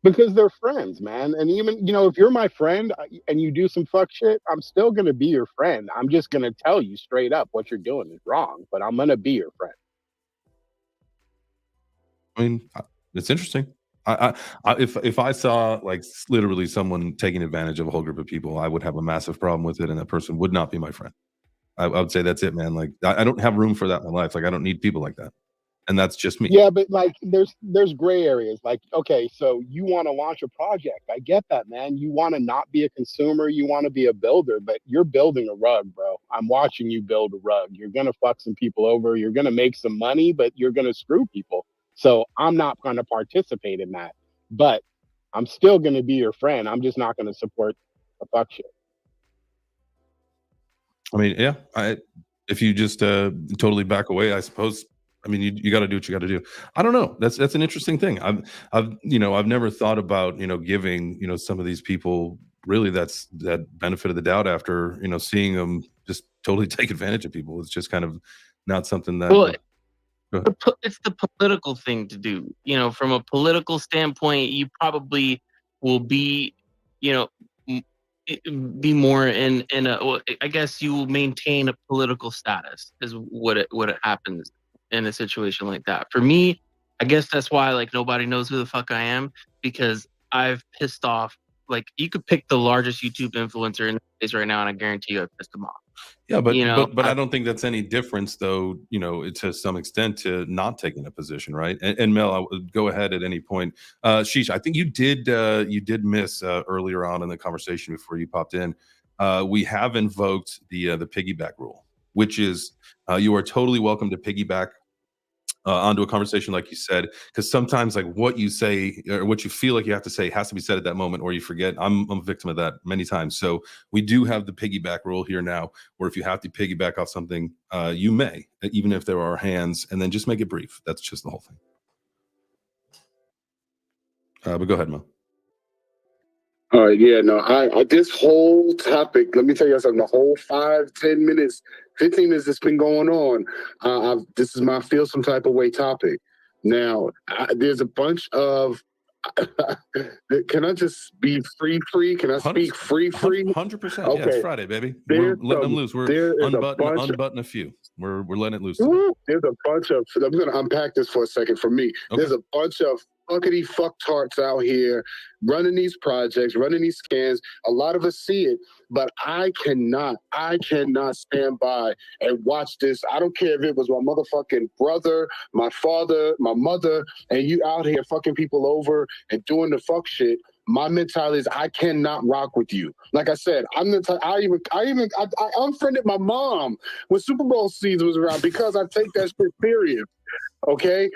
Because they're friends, man. And even, if you're my friend and you do some fuck shit, I'm still going to be your friend. I'm just going to tell you straight up what you're doing is wrong, but I'm going to be your friend. I mean, it's interesting. If I saw like literally someone taking advantage of a whole group of people, I would have a massive problem with it, and that person would not be my friend. I would say that's it, man. Like I don't have room for that in my life. Like I don't need people like that. And that's just me. Yeah, but like there's gray areas. Like, okay, so you want to launch a project. I get that, man. You want to not be a consumer, you want to be a builder, but you're building a rug, bro. I'm watching you build a rug. You're gonna fuck some people over, you're gonna make some money, but you're gonna screw people. So I'm not gonna participate in that. But I'm still gonna be your friend. I'm just not gonna support a fuck shit. I mean, yeah, if you just totally back away, I suppose. I mean, you got to do what you got to do. I don't know. That's an interesting thing. I've never thought about giving some of these people really that benefit of the doubt after seeing them just totally take advantage of people. It's just kind of not something that. Well, it's the political thing to do. From a political standpoint, you probably will be you know, be more in a, well, I guess you will maintain a political status is what it happens in a situation like that. For me, I guess that's why like nobody knows who the fuck I am, because I've pissed off, like you could pick the largest YouTube influencer in the space right now and I guarantee you I've pissed them off. Yeah, but You know, I don't think that's any difference, though. To some extent, to not taking a position, right? And Mel, I would go ahead at any point. Sheesh, I think you did miss earlier on in the conversation before you popped in. We have invoked the piggyback rule, which is you are totally welcome to piggyback onto a conversation, like you said, because sometimes like what you say or what you feel like you have to say has to be said at that moment, or you forget. I'm a victim of that many times. So we do have the piggyback rule here now, where if you have to piggyback off something, you may, even if there are hands, and then just make it brief. That's just the whole thing. But go ahead, Mo. All right, yeah, no, I this whole topic, let me tell you something, the whole 5, 10 minutes, 15 minutes that's been going on, this is my feel some type of way topic. Now, there's a bunch of, can I just be free? Can I speak free? 100%. Okay. Yeah, it's Friday, baby. We're letting them loose. We're unbutton a few. We're letting it loose today. There's a bunch of, I'm going to unpack this for a second for me. Okay. There's a bunch of fuckity fucktarts out here running these projects, running these scans. A lot of us see it, but I cannot stand by and watch this. I don't care if it was my motherfucking brother, my father, my mother, and you out here fucking people over and doing the fuck shit. My mentality is I cannot rock with you. Like I said, I unfriended my mom when Super Bowl season was around because I take that shit serious. Okay,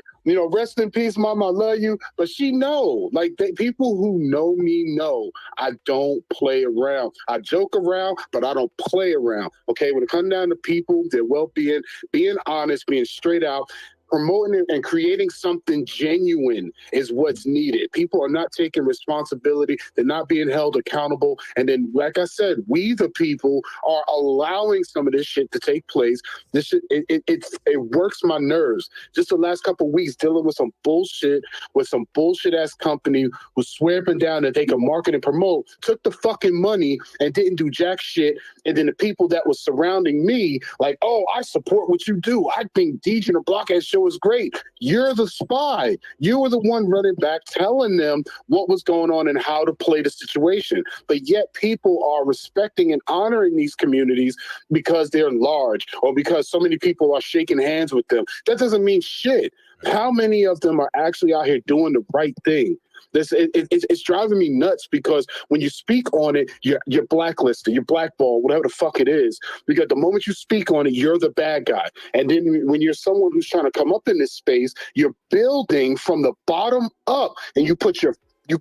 rest in peace, Mom. I love you, but she know, like people who know me know I don't play around. I joke around, but I don't play around. Okay, when it comes down to people, their well-being, being honest, being straight out, promoting it and creating something genuine is what's needed. People are not taking responsibility. They're not being held accountable. And then, like I said, we the people are allowing some of this shit to take place. This shit, it works my nerves. Just the last couple of weeks dealing with some bullshit ass company who's swearing down that they can market and promote, took the fucking money and didn't do jack shit. And then the people that was surrounding me, like, oh, I support what you do. I think DJ and the Blockhead show is great. You're the spy. You were the one running back telling them what was going on and how to play the situation. But yet people are respecting and honoring these communities because they're large or because so many people are shaking hands with them. That doesn't mean shit. How many of them are actually out here doing the right thing? It's driving me nuts because when you speak on it, you're blacklisted, you're blackballed, whatever the fuck it is. Because the moment you speak on it, you're the bad guy. And then when you're someone who's trying to come up in this space, you're building from the bottom up, and you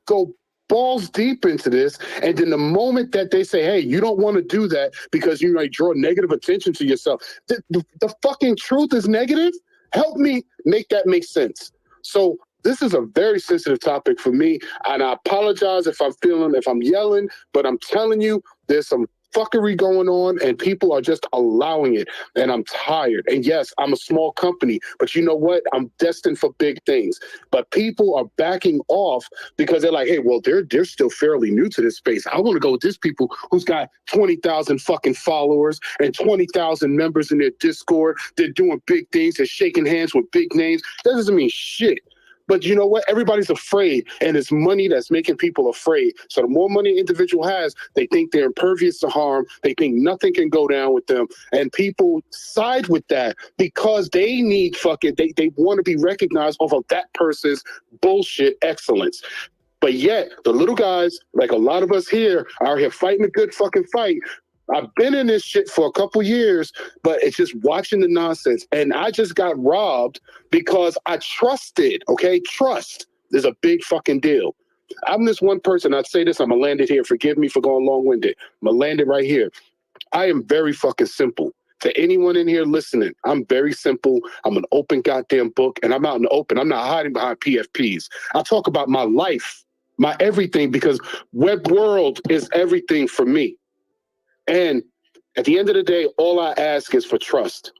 go balls deep into this. And then the moment that they say, hey, you don't want to do that because you might draw negative attention to yourself, the fucking truth is negative. Help me make that make sense. So this is a very sensitive topic for me, and I apologize if I'm yelling, but I'm telling you, there's some fuckery going on, and people are just allowing it, and I'm tired. And yes, I'm a small company, but you know what? I'm destined for big things. But people are backing off because they're like, hey, well, they're still fairly new to this space. I want to go with this people who's got 20,000 fucking followers and 20,000 members in their Discord. They're doing big things. They're shaking hands with big names. That doesn't mean shit. But you know what? Everybody's afraid, and it's money that's making people afraid. So the more money an individual has, they think they're impervious to harm. They think nothing can go down with them. And people side with that because they need they want to be recognized off of that person's bullshit excellence. But yet, the little guys, like a lot of us here, are here fighting a good fucking fight. I've been in this shit for a couple years, but it's just watching the nonsense. And I just got robbed because I trusted, okay? Trust is a big fucking deal. I'm this one person, I'd say this, I'm gonna land it here. Forgive me for going long-winded. I'm gonna land it right here. I am very fucking simple. To anyone in here listening, I'm very simple. I'm an open goddamn book, and I'm out in the open. I'm not hiding behind PFPs. I talk about my life, my everything, because web world is everything for me. And at the end of the day, all I ask is for trust.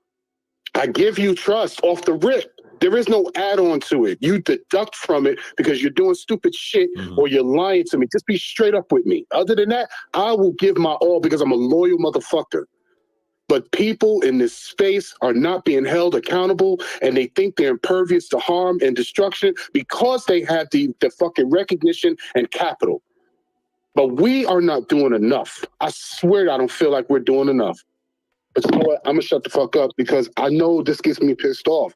I give you trust off the rip. There is no add-on to it. You deduct from it because you're doing stupid shit or you're lying to me. Just be straight up with me. Other than that, I will give my all because I'm a loyal motherfucker. But people in this space are not being held accountable, and they think they're impervious to harm and destruction because they have the fucking recognition and capital. But we are not doing enough. I swear I don't feel like we're doing enough. But you know what? I'm going to shut the fuck up because I know this gets me pissed off.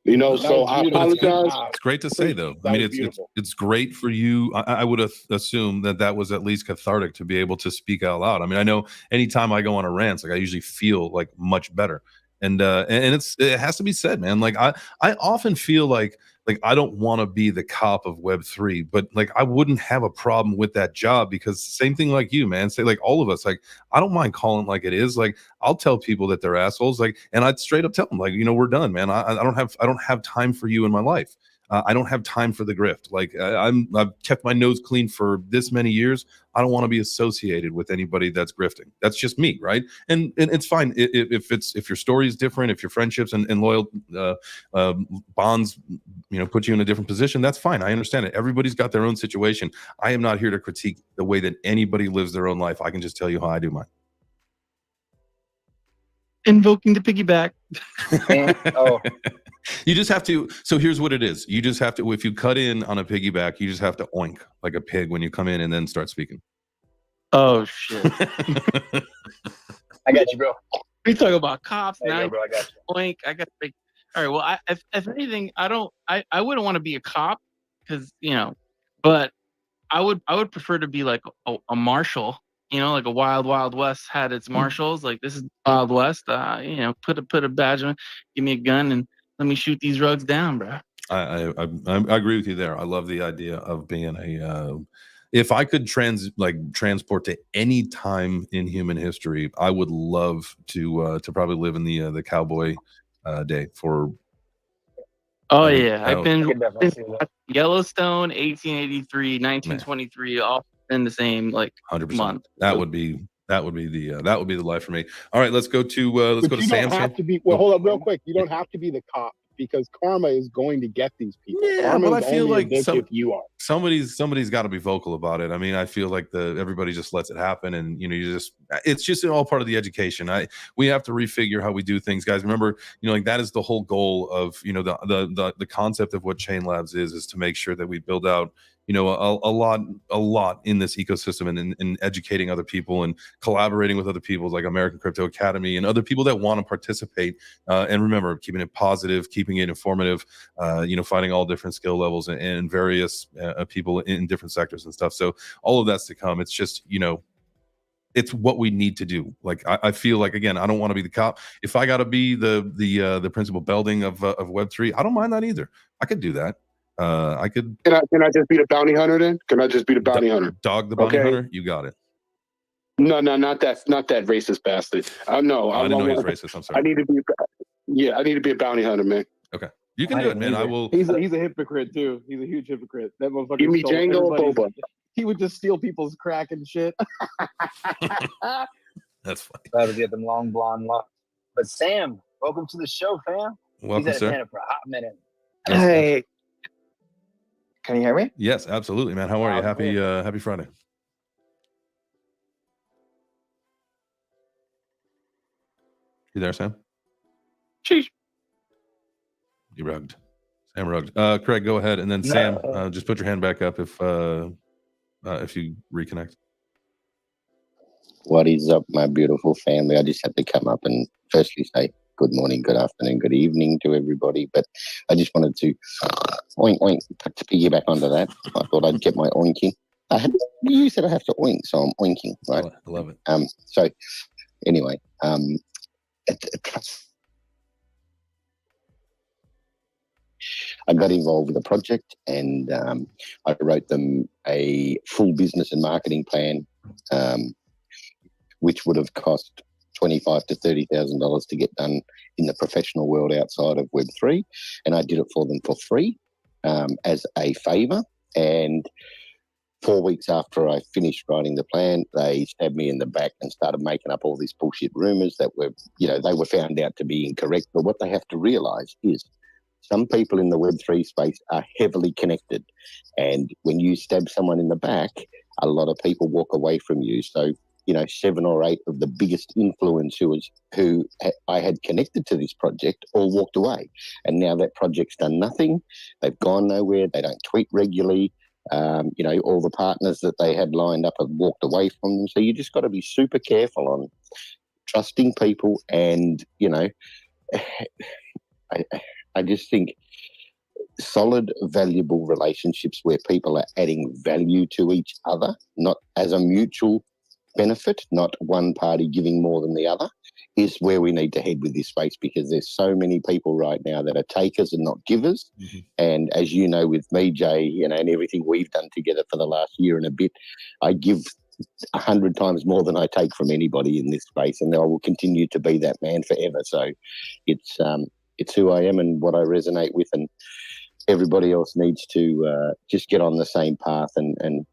You know, so I apologize. It's great to say, though. I mean, it's great for you. I would assume that was at least cathartic to be able to speak out loud. I mean, I know anytime I go on a rant, like I usually feel like much better. And it has to be said, man. Like I often feel like I don't want to be the cop of Web3, but like I wouldn't have a problem with that job because same thing like you, man. Say like all of us, like I don't mind calling it like it is. Like I'll tell people that they're assholes, like, and I'd straight up tell them, like, you know, we're done, man. I don't have time for you in my life. I don't have time for the grift. Like I've kept my nose clean for this many years. I don't want to be associated with anybody that's grifting. That's just me, right? And it's fine if your story is different, if your friendships and loyal bonds, you know, put you in a different position. That's fine. I understand it. Everybody's got their own situation. I am not here to critique the way that anybody lives their own life. I can just tell you how I do mine. Invoking the piggyback. You just have to. So here's what it is. You just have to. If you cut in on a piggyback, you just have to oink like a pig when you come in and then start speaking. Oh shit! I got you, bro. We talk about cops now. Bro, I got you. Oink. I got. Like, all right. Well, if anything, I wouldn't want to be a cop because you know, but I would prefer to be like a marshal. You know, like a Wild West had its marshals. Like this is Wild West. You know, put a badge on, give me a gun, and let me shoot these rugs down, bro. I agree with you there. I love the idea of being a. If I could transport to any time in human history, I would love to probably live in the cowboy day for. Oh yeah, I've been Yellowstone, 1883, 1923, man. All in the same like 100%. month. That would be the life for me. All right, let's go to Sam. You don't have to be. Well, hold up, real quick. You don't have to be the cop because karma is going to get these people. Yeah, karma but I feel like you are. Somebody's got to be vocal about it. I mean, I feel like everybody just lets it happen, and you know, it's just all part of the education. We have to refigure how we do things, guys. Remember, you know, like that is the whole goal of, you know, the concept of what Chain Labs is to make sure that we build out, you know, a lot in this ecosystem and in educating other people and collaborating with other people like American Crypto Academy and other people that want to participate. And remember, keeping it positive, keeping it informative, you know, finding all different skill levels and various people in different sectors and stuff. So all of that's to come. It's just, you know, it's what we need to do. Like I feel like, again, I don't want to be the cop. If I got to be the principal Belding of Web3, I don't mind that either. I could do that. I could. Can I just be the bounty hunter then? Can I just be the bounty hunter? Dog the bounty hunter? You got it. No, not that racist bastard. No, I didn't know he was racist. I'm sorry. I need to be a bounty hunter, man. Okay, you can do it, man. I will. He's a hypocrite too. He's a huge hypocrite. That motherfucker. Give me Django or Boba. He would just steal people's crack and shit. That's funny. Glad to get them long blonde locks. But Sam, welcome to the show, fam. Welcome, sir. He's for a hot minute. Hey. Can you hear me? Yes, absolutely, man. How are you? Happy Friday. You there, Sam? Sheesh. You rugged. Sam rugged. Craig, go ahead, and then Sam, just put your hand back up if you reconnect. What is up, my beautiful family? I just had to come up and firstly say good morning, good afternoon, good evening to everybody. But I just wanted to oink, oink, to piggyback onto that. I thought I'd get my oinking. You said I have to oink, so I'm oinking, right? I love it. So anyway, I got involved with a project and I wrote them a full business and marketing plan, which would have cost $25,000 to $30,000 to get done in the professional world outside of Web3, and I did it for them for free as a favor. And 4 weeks after I finished writing the plan, they stabbed me in the back and started making up all these bullshit rumors that were, you know, they were found out to be incorrect. But what they have to realize is some people in the Web3 space are heavily connected. And when you stab someone in the back, a lot of people walk away from you. So, 7 or 8 of the biggest influencers who I had connected to this project all walked away. And now that project's done nothing. They've gone nowhere. They don't tweet regularly. All the partners that they had lined up have walked away from them. So you just got to be super careful on trusting people. And, I just think solid, valuable relationships where people are adding value to each other, not as a mutual benefit, not one party giving more than the other, is where we need to head with this space, because there's so many people right now that are takers and not givers. Mm-hmm. And as you know, with me, Jay, and everything we've done together for the last year and a bit, I give 100 times more than I take from anybody in this space, and I will continue to be that man forever. So it's who I am and what I resonate with, and everybody else needs to just get on the same path and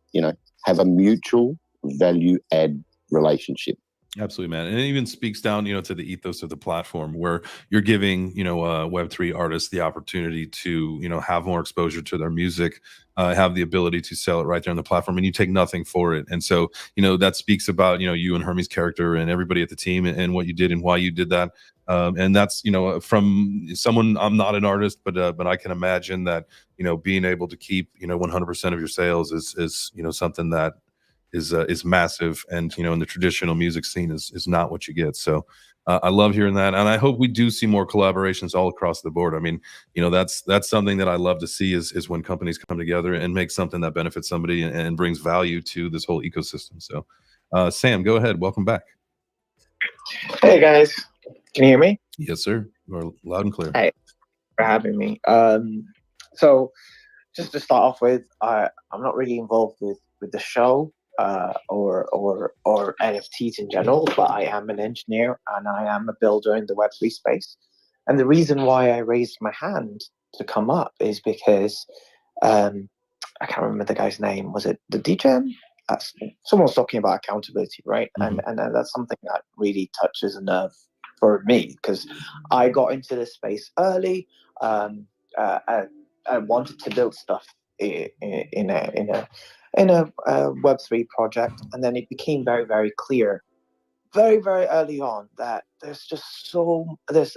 have a mutual value add relationship. Absolutely, man. And it even speaks down, to the ethos of the platform, where you're giving, Web3 artists the opportunity to, have more exposure to their music, have the ability to sell it right there on the platform, and you take nothing for it. And so, that speaks about, you and Hermie's character and everybody at the team and what you did and why you did that. And that's, from someone, I'm not an artist, but I can imagine that, being able to keep, 100% of your sales is something that is massive, and in the traditional music scene is not what you get. So I love hearing that, and I hope we do see more collaborations all across the board. I mean, that's something that I love to see is when companies come together and make something that benefits somebody and brings value to this whole ecosystem. So Sam, go ahead. Welcome back. Hey guys, can you hear me? Yes, sir. You're loud and clear. Hey, for having me. So just to start off with, I'm not really involved with the show. Or NFTs in general, but I am an engineer and I am a builder in the Web3 space. And the reason why I raised my hand to come up is because I can't remember the guy's name. Was it the DJ? Someone was talking about accountability, right? Mm-hmm. And that's something that really touches a nerve for me, because I got into this space early. I wanted to build stuff in a Web3 project, and then it became very, very clear very, very early on that there's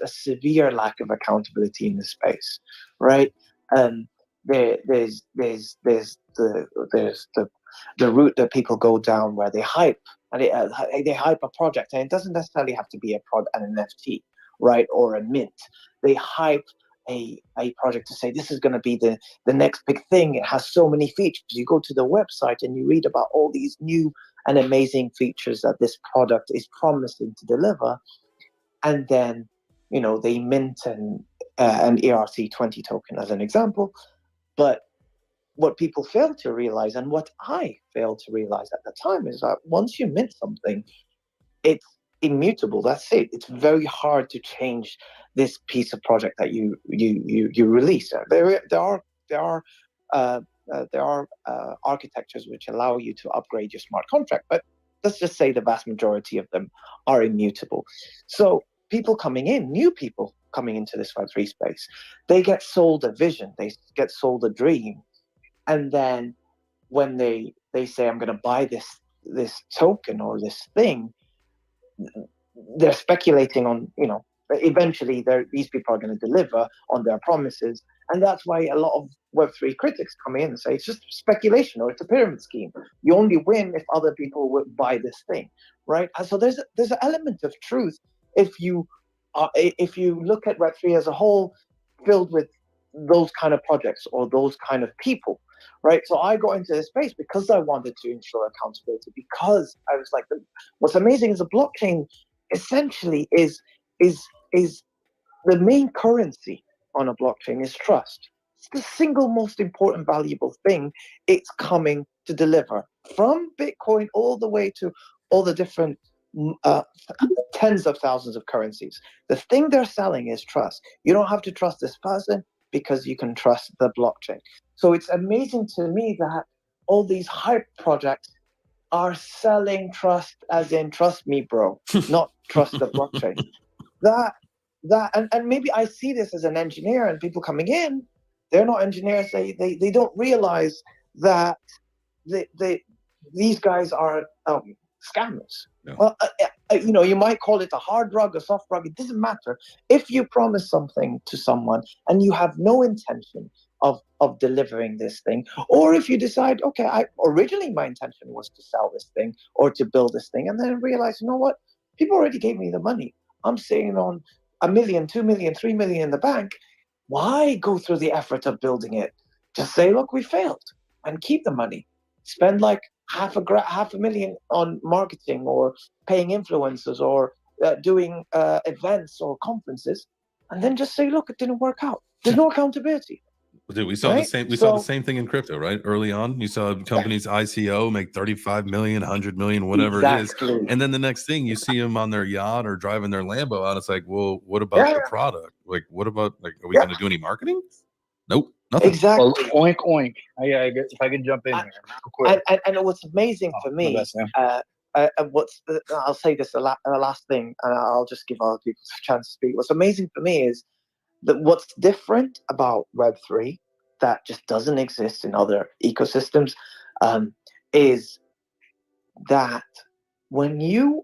a severe lack of accountability in this space, right? There's the route that people go down where they hype and they hype a project, and it doesn't necessarily have to be an NFT, right, or a mint. They hype a project to say this is going to be the next big thing. It has so many features. You go to the website and you read about all these new and amazing features that this product is promising to deliver, and then they mint an ERC20 token as an example. But what people fail to realize, and what I failed to realize at the time, is that once you mint something, it's immutable. That's it. It's very hard to change this piece of project that you release. There are architectures which allow you to upgrade your smart contract, but let's just say the vast majority of them are immutable. So new people coming into this Web3 space, they get sold a vision, they get sold a dream, and then when they say, I'm going to buy this token or this thing, they're speculating on, eventually these people are going to deliver on their promises. And that's why a lot of Web3 critics come in and say it's just speculation, or it's a pyramid scheme. You only win if other people would buy this thing, right? And so there's an element of truth if you look at Web3 as a whole, filled with those kind of projects or those kind of people, right? So I got into this space because I wanted to ensure accountability, because I was like, what's amazing is the blockchain essentially is the main currency on a blockchain is trust. It's the single most important, valuable thing it's coming to deliver, from Bitcoin all the way to all the different tens of thousands of currencies. The thing they're selling is trust. You don't have to trust this person because you can trust the blockchain. So it's amazing to me that all these hype projects are selling trust, as in trust me, bro, not trust the blockchain. That and maybe I see this as an engineer, and people coming in, they're not engineers. They don't realize that these guys are scammers. Yeah. Well, you might call it a hard drug, a soft drug. It doesn't matter. If you promise something to someone and you have no intention of delivering this thing, or if you decide, okay, originally my intention was to sell this thing or to build this thing, and then realize, you know what, people already gave me the money. I'm sitting on $1 million, $2 million, $3 million in the bank. Why go through the effort of building it? Just say, look, we failed, and keep the money. Spend like $500,000 on marketing or paying influencers or doing events or conferences, and then just say, look, it didn't work out. There's no accountability. Dude, we saw the same. We saw the same thing in crypto, right? Early on, you saw companies ICO make 35 million, 100 million, whatever it is, and then the next thing you see them on their yacht or driving their Lambo out. It's like, well, what about the product? Like, what about are we going to do any marketing? Nope, nothing. Exactly. Well, oink oink. If I can jump in here real quick. And what's amazing for me, I'll say this the last thing, and I'll just give other people a chance to speak. What's amazing for me is that what's different about Web3 that just doesn't exist in other ecosystems is that when you're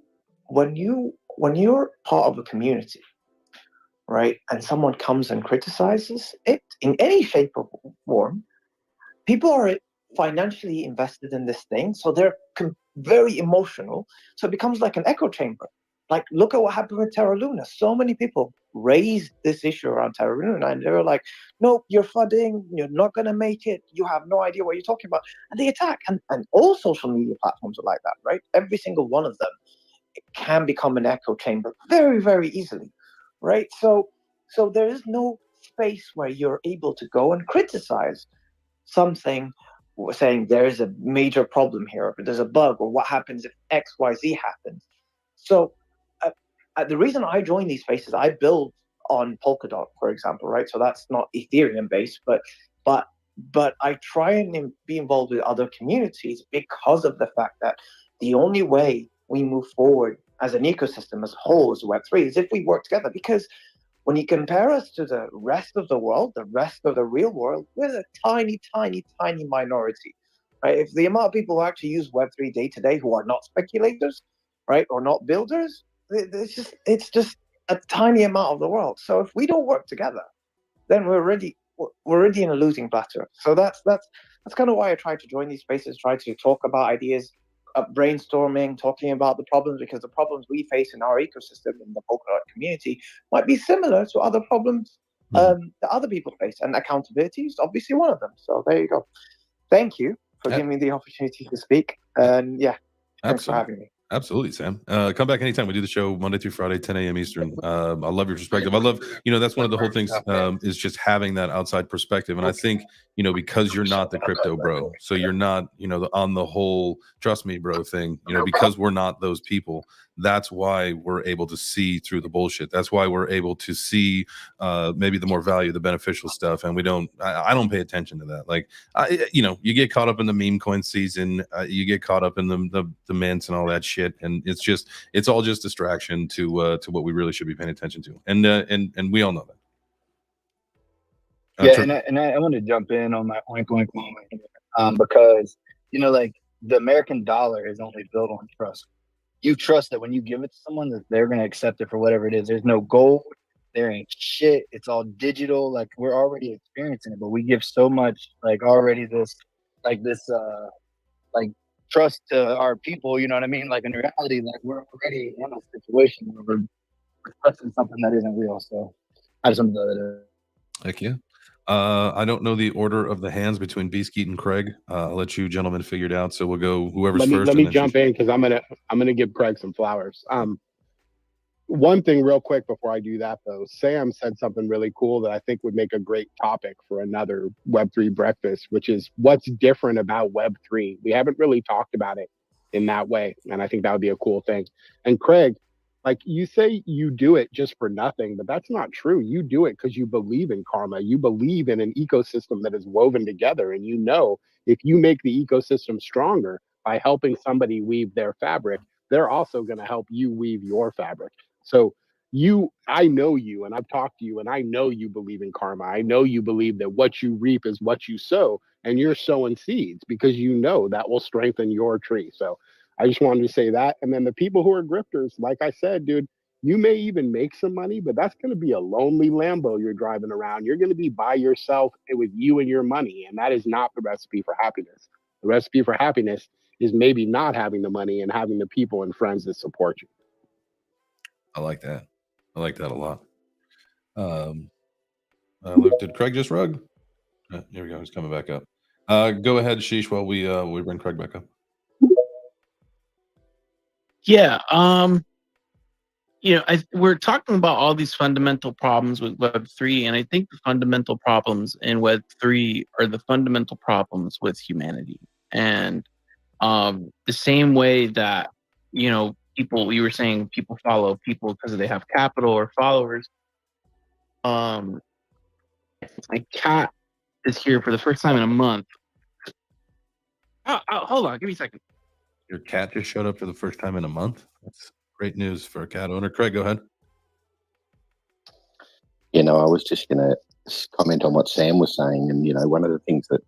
part of a community, right, and someone comes and criticizes it in any shape or form, people are financially invested in this thing, so they're very emotional. So it becomes like an echo chamber. Like, look at what happened with Terra Luna. So many people raised this issue around Terra Luna, and they were like, "Nope, you're flooding. You're not going to make it. You have no idea what you're talking about." And they attack. And all social media platforms are like that, right? Every single one of them can become an echo chamber very, very easily, right? So there is no space where you're able to go and criticize something, saying there is a major problem here, or there's a bug, or what happens if X, Y, Z happens. So the reason I join these spaces, I build on Polkadot, for example, right? So that's not Ethereum based, but I try and be involved with other communities because of the fact that the only way we move forward as an ecosystem as a whole, as Web3, is if we work together. Because when you compare us to the rest of the world, the rest of the real world, we're a tiny, tiny, tiny minority, right? If the amount of people who actually use Web3 day to day who are not speculators, right, or not builders, it's just a tiny amount of the world. So if we don't work together, then we're already in a losing battle. So that's kind of why I try to join these spaces, try to talk about ideas, brainstorming, talking about the problems, because the problems we face in our ecosystem in the Polkadot community might be similar to other problems that other people face, and accountability is obviously one of them. So there you go. Thank you for giving me the opportunity to speak, and thanks for having me. Absolutely, Sam. Come back anytime. We do the show Monday through Friday, 10 a.m. Eastern. I love your perspective. I love, that's one of the whole things is just having that outside perspective. And I think, because you're not the crypto bro, so you're not, on the whole, trust me, bro thing, because we're not those people. That's why we're able to see through the bullshit. That's why we're able to see maybe the more value, the beneficial stuff. And I don't pay attention to that. Like, you get caught up in the meme coin season, you get caught up in the mints and all that shit. And it's all just distraction to what we really should be paying attention to. And we all know that. And I want to jump in on my oink oink moment, because, like, the American dollar is only built on trust. You trust that when you give it to someone, that they're going to accept it for whatever it is. There's no gold. There ain't shit. It's all digital. Like, we're already experiencing it, but we give so much, like, already this trust to our people. You know what I mean? Like, in reality, like, we're already in a situation where we're trusting something that isn't real. So I just wanted to. Heck yeah. I don't know the order of the hands between Beastgeet and Craig. I'll let you gentlemen figure it out. So we'll go whoever's first. Let me jump in, because I'm gonna give Craig some flowers. One thing real quick before I do that, though, Sam said something really cool that I think would make a great topic for another Web3 breakfast, which is what's different about Web3. We haven't really talked about it in that way, and I think that would be a cool thing. And Craig, like, you say you do it just for nothing, but that's not true. You do it because you believe in karma. You believe in an ecosystem that is woven together. And if you make the ecosystem stronger by helping somebody weave their fabric, they're also going to help you weave your fabric. So I know you, and I've talked to you, and I know you believe in karma. I know you believe that what you reap is what you sow, and you're sowing seeds because you know that will strengthen your tree. So I just wanted to say that. And then the people who are grifters, like I said, dude, you may even make some money, but that's going to be a lonely Lambo you're driving around. You're going to be by yourself with you and your money, and that is not the recipe for happiness. The recipe for happiness is maybe not having the money and having the people and friends that support you. I like that. I like that a lot. Luke, did Craig just rug? Here we go. He's coming back up. Go ahead, Sheesh, while we bring Craig back up. Yeah. We're talking about all these fundamental problems with Web3, and I think the fundamental problems in Web3 are the fundamental problems with humanity. And the same way that, people, you were saying people follow people because they have capital or followers. My cat is here for the first time in a month. Hold on, give me a second. Your cat just showed up for the first time in a month. That's great news for a cat owner. Craig, go ahead. I was just going to comment on what Sam was saying. And, one of the things that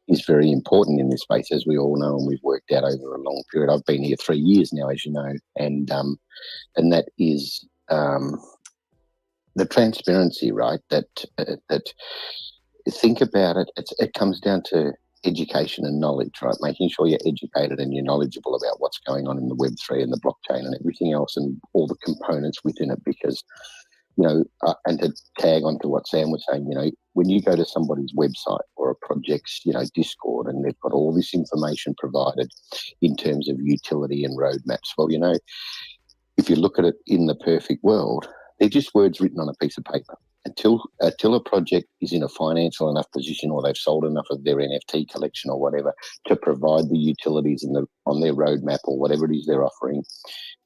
is very important in this space, as we all know, and we've worked out over a long period. I've been here 3 years now, as you know, and that is the transparency, right? That think about it. It comes down to education and knowledge, right? Making sure you're educated and you're knowledgeable about what's going on in the Web3 and the blockchain and everything else and all the components within it. Because, and to tag on to what Sam was saying, when you go to somebody's website or a project's, Discord, and they've got all this information provided in terms of utility and roadmaps, well, if you look at it in the perfect world, they're just words written on a piece of paper. Until a project is in a financial enough position or they've sold enough of their NFT collection or whatever to provide the utilities on their roadmap or whatever it is they're offering,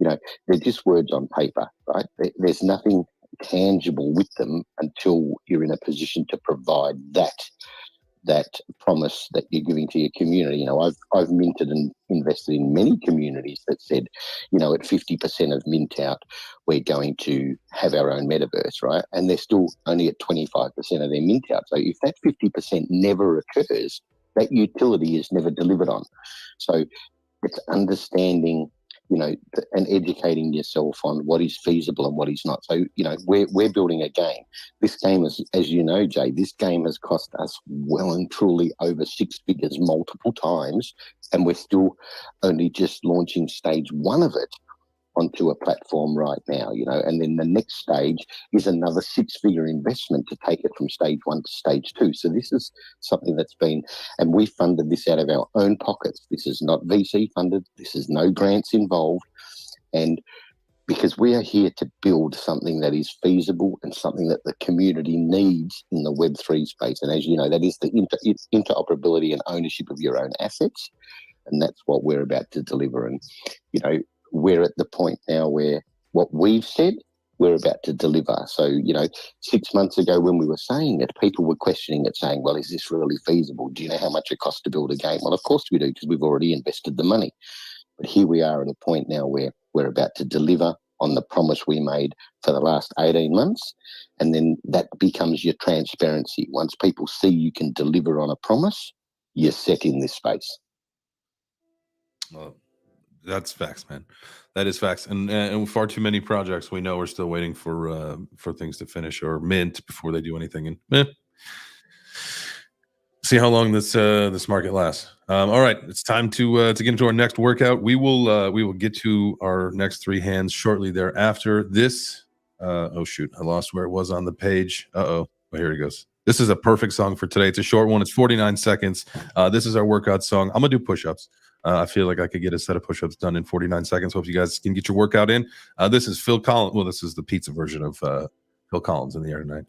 they're just words on paper, right? There's nothing tangible with them until you're in a position to provide that promise that you're giving to your community. I've minted and invested in many communities that said, at 50% of mint out, we're going to have our own metaverse, right? And they're still only at 25% of their mint out. So if that 50% never occurs, that utility is never delivered on. So it's understanding, and educating yourself on what is feasible and what is not. So, we're building a game. This game is, as you know, Jay, this game has cost us well and truly over 6 figures multiple times, and we're still only just launching stage 1 of it onto a platform right now, and then the next stage is another 6-figure investment to take it from stage 1 to stage 2. So this is something that's been, and we funded this out of our own pockets. This is not VC funded. This is no grants involved. And because we are here to build something that is feasible and something that the community needs in the Web3 space. And as you know, that is the interoperability and ownership of your own assets. And that's what we're about to deliver. And, we're at the point now where what we've said, we're about to deliver. So, 6 months ago when we were saying it, people were questioning it, saying, well, is this really feasible? Do you know how much it costs to build a game? Well, of course we do, because we've already invested the money. But here we are at a point now where we're about to deliver on the promise we made for the last 18 months. And then that becomes your transparency. Once people see you can deliver on a promise, you're set in this space. Well, that's facts, man. That is facts, and far too many projects we know are still waiting for things to finish or mint before they do anything. And see how long this market lasts. All right, it's time to get into our next workout. We will get to our next 3 hands shortly thereafter. This oh shoot, I lost where it was on the page. Oh, here it goes. This is a perfect song for today. It's a short one. It's 49 seconds. This is our workout song. I'm gonna do push-ups. I feel like I could get a set of push-ups done in 49 seconds. Hope you guys can get your workout in. This is Phil Collins. Well, this is the pizza version of Phil Collins in the air tonight.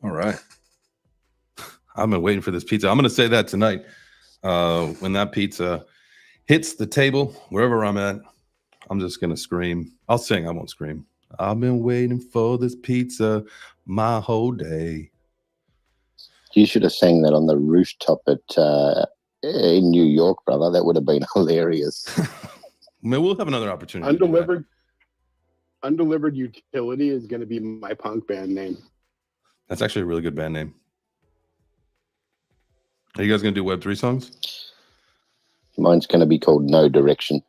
All right. I've been waiting for this pizza. I'm going to say that tonight. When that pizza hits the table, wherever I'm at, I'm just going to scream. I'll sing. I won't scream. I've been waiting for this pizza my whole day. You should have sang that on the rooftop in New York, brother. That would have been hilarious. Maybe we'll have another opportunity. Undelivered Utility is going to be my punk band name. That's actually a really good band name. Are you guys going to do Web3 songs? Mine's going to be called No Direction.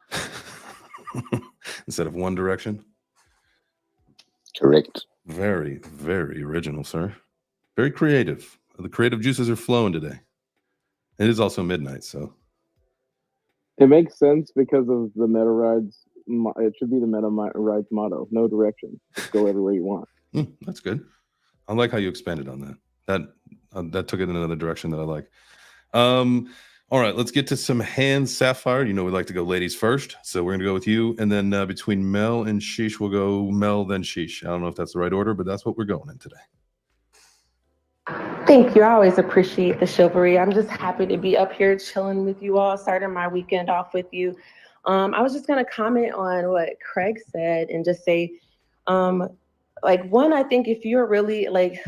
Instead of One Direction? Correct. Very, very original, sir. Very creative. The creative juices are flowing today. It is also midnight, so. It makes sense because of the Meta Rides. It should be the Meta Rides motto: no direction, just go everywhere you want. That's good. I like how you expanded on that. That took it in another direction that I like. All right, let's get to some hands. Sapphire, you know we like to go ladies first, so we're gonna go with you, and then between Mel and Sheesh, we'll go Mel then Sheesh. I don't know if that's the right order, but that's what we're going in today. Thank you. I always appreciate the chivalry. I'm just happy to be up here chilling with you all, starting my weekend off with you. I was just going to comment on what Craig said and just say, I think if you're really like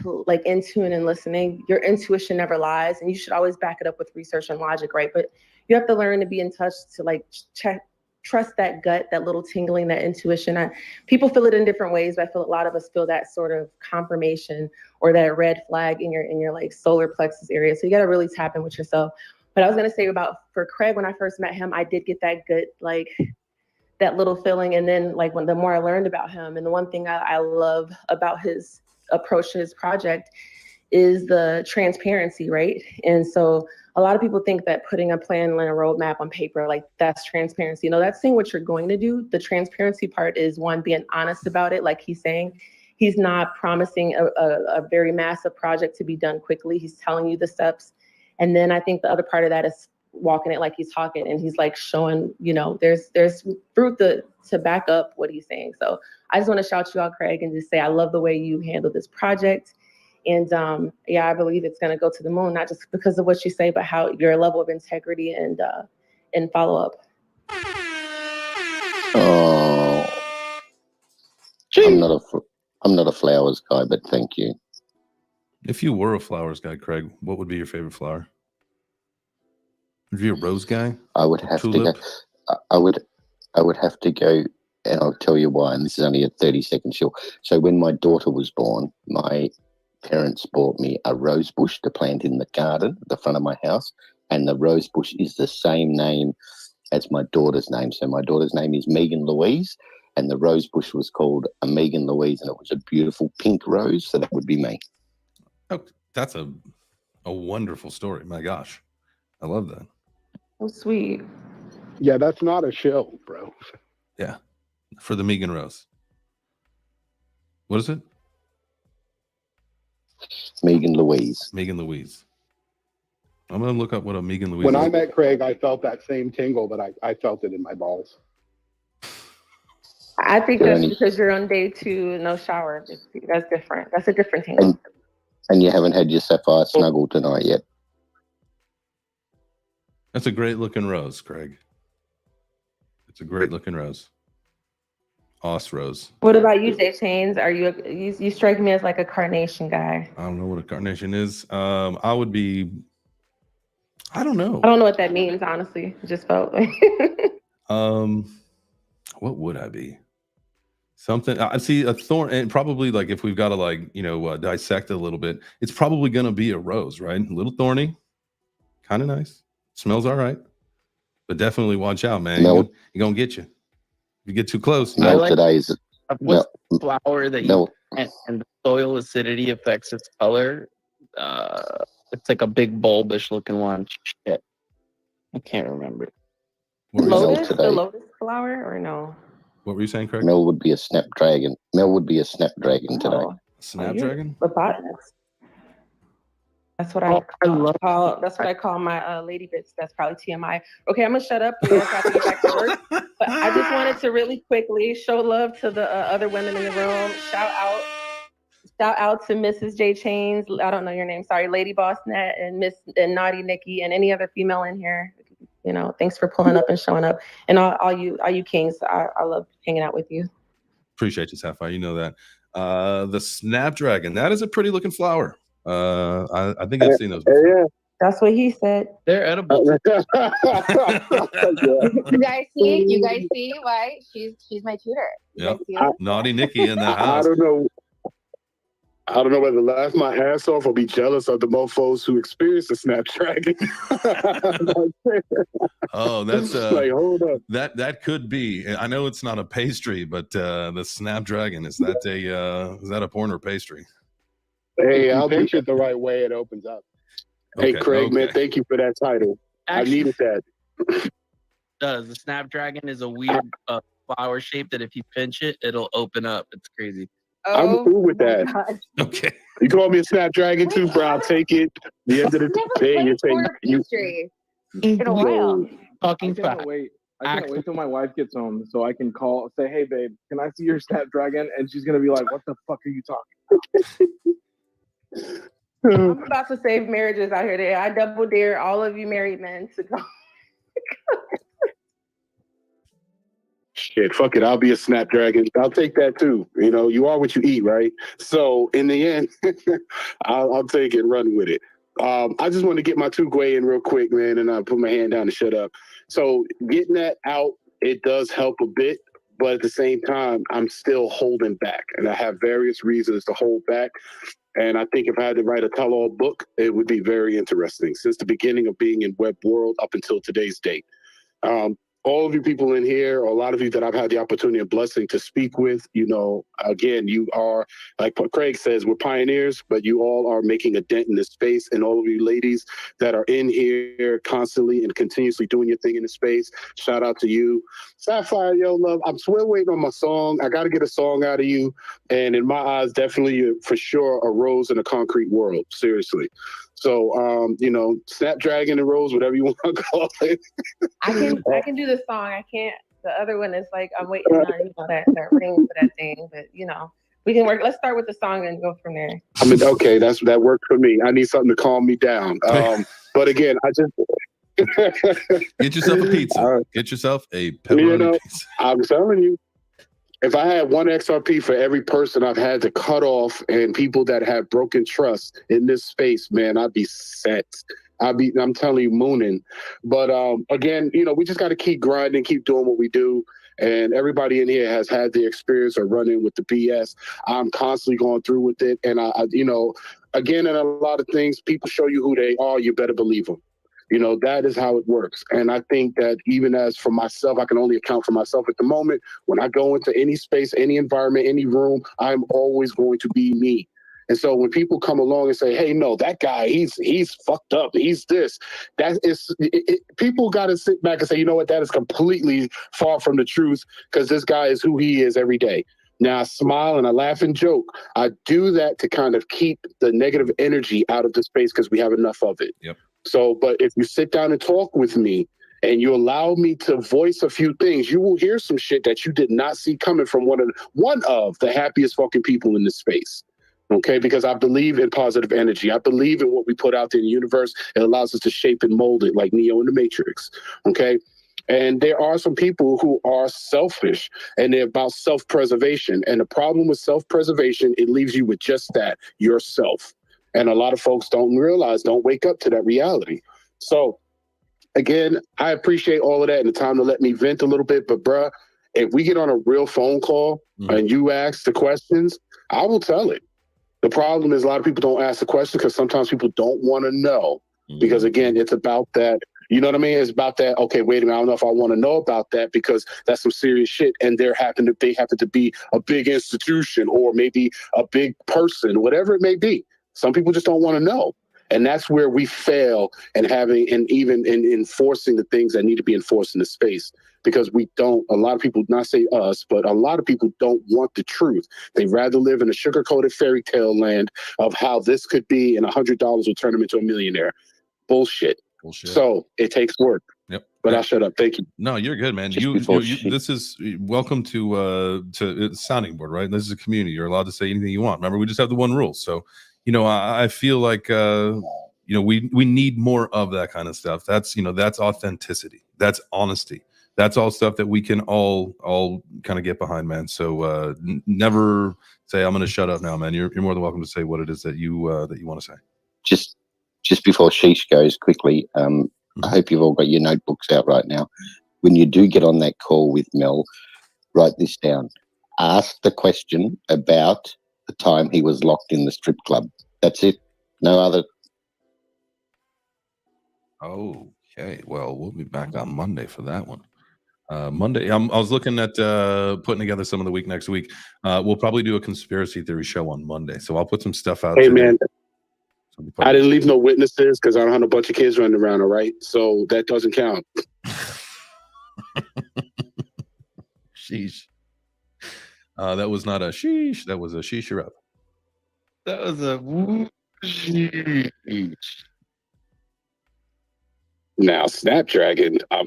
in tune and listening, your intuition never lies, and you should always back it up with research and logic, right? But you have to learn to be in touch to trust that gut, that little tingling, that intuition. People feel it in different ways, but I feel a lot of us feel that sort of confirmation or that red flag in your like solar plexus area. So you got to really tap in with yourself. But I was going to say for Craig, when I first met him, I did get that good, that little feeling. And then the more I learned about him, and the one thing I love about his approach to his project is the transparency, right? And so a lot of people think that putting a plan and a roadmap on paper, that's transparency. No, that's saying what you're going to do. The transparency part is one, being honest about it. Like he's saying, he's not promising a very massive project to be done quickly. He's telling you the steps. And then I think the other part of that is walking it like he's talking, and he's showing, there's fruit to back up what he's saying. So I just want to shout you out, Craig, and just say, I love the way you handle this project. And I believe it's going to go to the moon, not just because of what you say, but how your level of integrity and follow up. Oh, I'm not a flowers guy, but thank you. If you were a flowers guy, Craig, what would be your favorite flower? Would you be a rose guy? I would have to go. I would have to go, and I'll tell you why. And this is only a 30-second short. So when my daughter was born, my parents bought me a rose bush to plant in the garden at the front of my house, and the rose bush is the same name as my daughter's name. So my daughter's name is Megan Louise, and the rose bush was called a Megan Louise, and it was a beautiful pink rose. So that would be me. Oh, that's a wonderful story. My gosh, I love that. Oh, sweet. Yeah, that's not a shill, bro. Yeah, for the Megan Rose. What is it? Megan Louise. Megan Louise. I'm going to look up what a Megan Louise When is. I met Craig, I felt that same tingle, but I felt it in my balls. I think that's because you're on day 2, no shower. That's different. That's a different thing. And you haven't had your sapphire snuggle tonight yet. That's a great looking rose, Craig. It's a great looking rose. Os rose. What about you, Jay Chains? Are you strike me as like a carnation guy? I don't know what a carnation is. I would be. I don't know. I don't know what that means, honestly. It just felt like. What would I be? Something. I see a thorn, and probably if we've got to dissect it a little bit, it's probably gonna be a rose, right? A little thorny, kind of nice. Smells all right, but definitely watch out, man. You're gonna get you. If you get too close. What's the flower that you plant and the soil acidity affects its color? It's like a big bulbish looking one. Shit, I can't remember. The lotus flower, or no? What were you saying, Craig? Mel would be a snapdragon. Mel would be a snapdragon today. Snapdragon? The botanist. That's what I call my lady bits. That's probably TMI. Okay, I'm gonna shut up. We have to get back to work. But I just wanted to really quickly show love to the other women in the room. Shout out Shout out to Mrs. J Chains. I don't know your name. Sorry, Lady Boss Net and Miss and Naughty Nikki and any other female in here. You know, thanks for pulling up and showing up. And all you kings. I love hanging out with you. Appreciate you, Sapphire. You know that. The Snapdragon. That is a pretty looking flower. I think I've seen those before. Yeah. That's what he said. They're edible. You guys see? Why? She's my tutor. You Yep. guys see it? Naughty Nikki in the I house. don't know. I don't know whether to laugh my ass off or be jealous of the mofos who experience the Snapdragon. Oh, that's like, hold up. that could be. I know it's not a pastry, but the Snapdragon, is that a porn or pastry? Hey, I'll I'll pitch be. it the right way. It opens up. Hey, Okay, Craig, man, okay. thank you for that title. Actually, I needed that. does. The Snapdragon is a weird flower shape that if you pinch it, it'll open up. It's crazy. I'm cool with my that. God. Okay. You call me a Snapdragon too, bro. I'll take it. The end of the Never day, you played say corner you. pastry in a while. Fucking I cannot fact. wait. I can't wait till my wife gets home so I can say, hey, babe, can I see your Snapdragon? And she's going to be like, what the fuck are you talking I'm about to save marriages out here today. I double dare all of you married men to go. Shit, fuck it. I'll be a Snapdragon. I'll take that too. You know, you are what you eat, right? So in the end, I'll take it and run with it. I just want to get my two Gway in real quick, man, and I'll put my hand down and shut up. So getting that out, it does help a bit, but at the same time, I'm still holding back, and I have various reasons to hold back. And I think if I had to write a tell-all book, it would be very interesting since the beginning of being in web world up until today's date. All of you people in here, or a lot of you that I've had the opportunity and blessing to speak with, you know, again, you are, like Craig says, we're pioneers, but you all are making a dent in this space. And all of you ladies that are in here constantly and continuously doing your thing in the space, shout out to you. Sapphire, yo, love, I'm still waiting on my song. I got to get a song out of you. And in my eyes, definitely, for sure, a rose in a concrete world, seriously. So, you know, Snapdragon and Rose, whatever you want to call it. I can do the song. I can't. The other one is like I'm waiting on that ring for that thing. But you know, we can work. Let's start with the song and go from there. I mean, okay, that worked for me. I need something to calm me down. But again, I just Get yourself a pizza. Get yourself a pepperoni pizza. I'm telling you. If I had one XRP for every person I've had to cut off and people that have broken trust in this space, man, I'd be set. I'm telling you, mooning. But again, you know, we just got to keep grinding, keep doing what we do. And everybody in here has had the experience of running with the BS. I'm constantly going through with it. And I you know, again, in a lot of things, people show you who they are. You better believe them. You know, that is how it works. And I think that even as for myself, I can only account for myself at the moment. When I go into any space, any environment, any room, I'm always going to be me. And so when people come along and say, hey, no, that guy, he's fucked up. He's this. That is, people got to sit back and say, you know what, that is completely far from the truth because this guy is who he is every day. Now, I smile and I laugh and joke. I do that to kind of keep the negative energy out of the space because we have enough of it. Yep. So, but if you sit down and talk with me and you allow me to voice a few things, you will hear some shit that you did not see coming from one of the happiest fucking people in this space. Okay, because I believe in positive energy. I believe in what we put out there in the universe. It allows us to shape and mold it like Neo in the Matrix. Okay. And there are some people who are selfish and they're about self-preservation. And the problem with self-preservation, it leaves you with just that, yourself. And a lot of folks don't wake up to that reality. So again, I appreciate all of that and the time to let me vent a little bit. But bruh, if we get on a real phone call and you ask the questions, I will tell it. The problem is a lot of people don't ask the questions because sometimes people don't want to know. Because again, it's about that. You know what I mean? It's about that. Okay, wait a minute. I don't know if I want to know about that because that's some serious shit. And they happen to be a big institution or maybe a big person, whatever it may be. Some people just don't want to know. And that's where we fail in even in enforcing the things that need to be enforced in the space. Because we don't, a lot of people, not say us, but a lot of people don't want the truth. They'd rather live in a sugar-coated fairy tale land of how this could be and $100 will turn them into a millionaire. Bullshit. So it takes work. Yep. But I'll shut up. Thank you. No, you're good, man. Just before she- This is welcome to sounding board, right? This is a community. You're allowed to say anything you want. Remember, we just have the one rule. So, I feel like we need more of that kind of stuff. That's that's authenticity. That's honesty. That's all stuff that we can all kind of get behind, man. So never say I'm going to shut up now, man. You're more than welcome to say what it is that you want to say. Just before Sheesh goes quickly, I hope you've all got your notebooks out right now. When you do get on that call with Mel, write this down. Ask the question about the time he was locked in the strip club. That's it. No other. Okay. Well, we'll be back on Monday for that one. Monday, I was looking at putting together some of the week next week. We'll probably do a conspiracy theory show on Monday. So I'll put some stuff out. Hey, today. man. I didn't leave no witnesses because I don't have a bunch of kids running around, all right? So that doesn't count. Sheesh. That was not a sheesh. That was a sheesh, you're up. That was a woo. Now, Snapdragon. All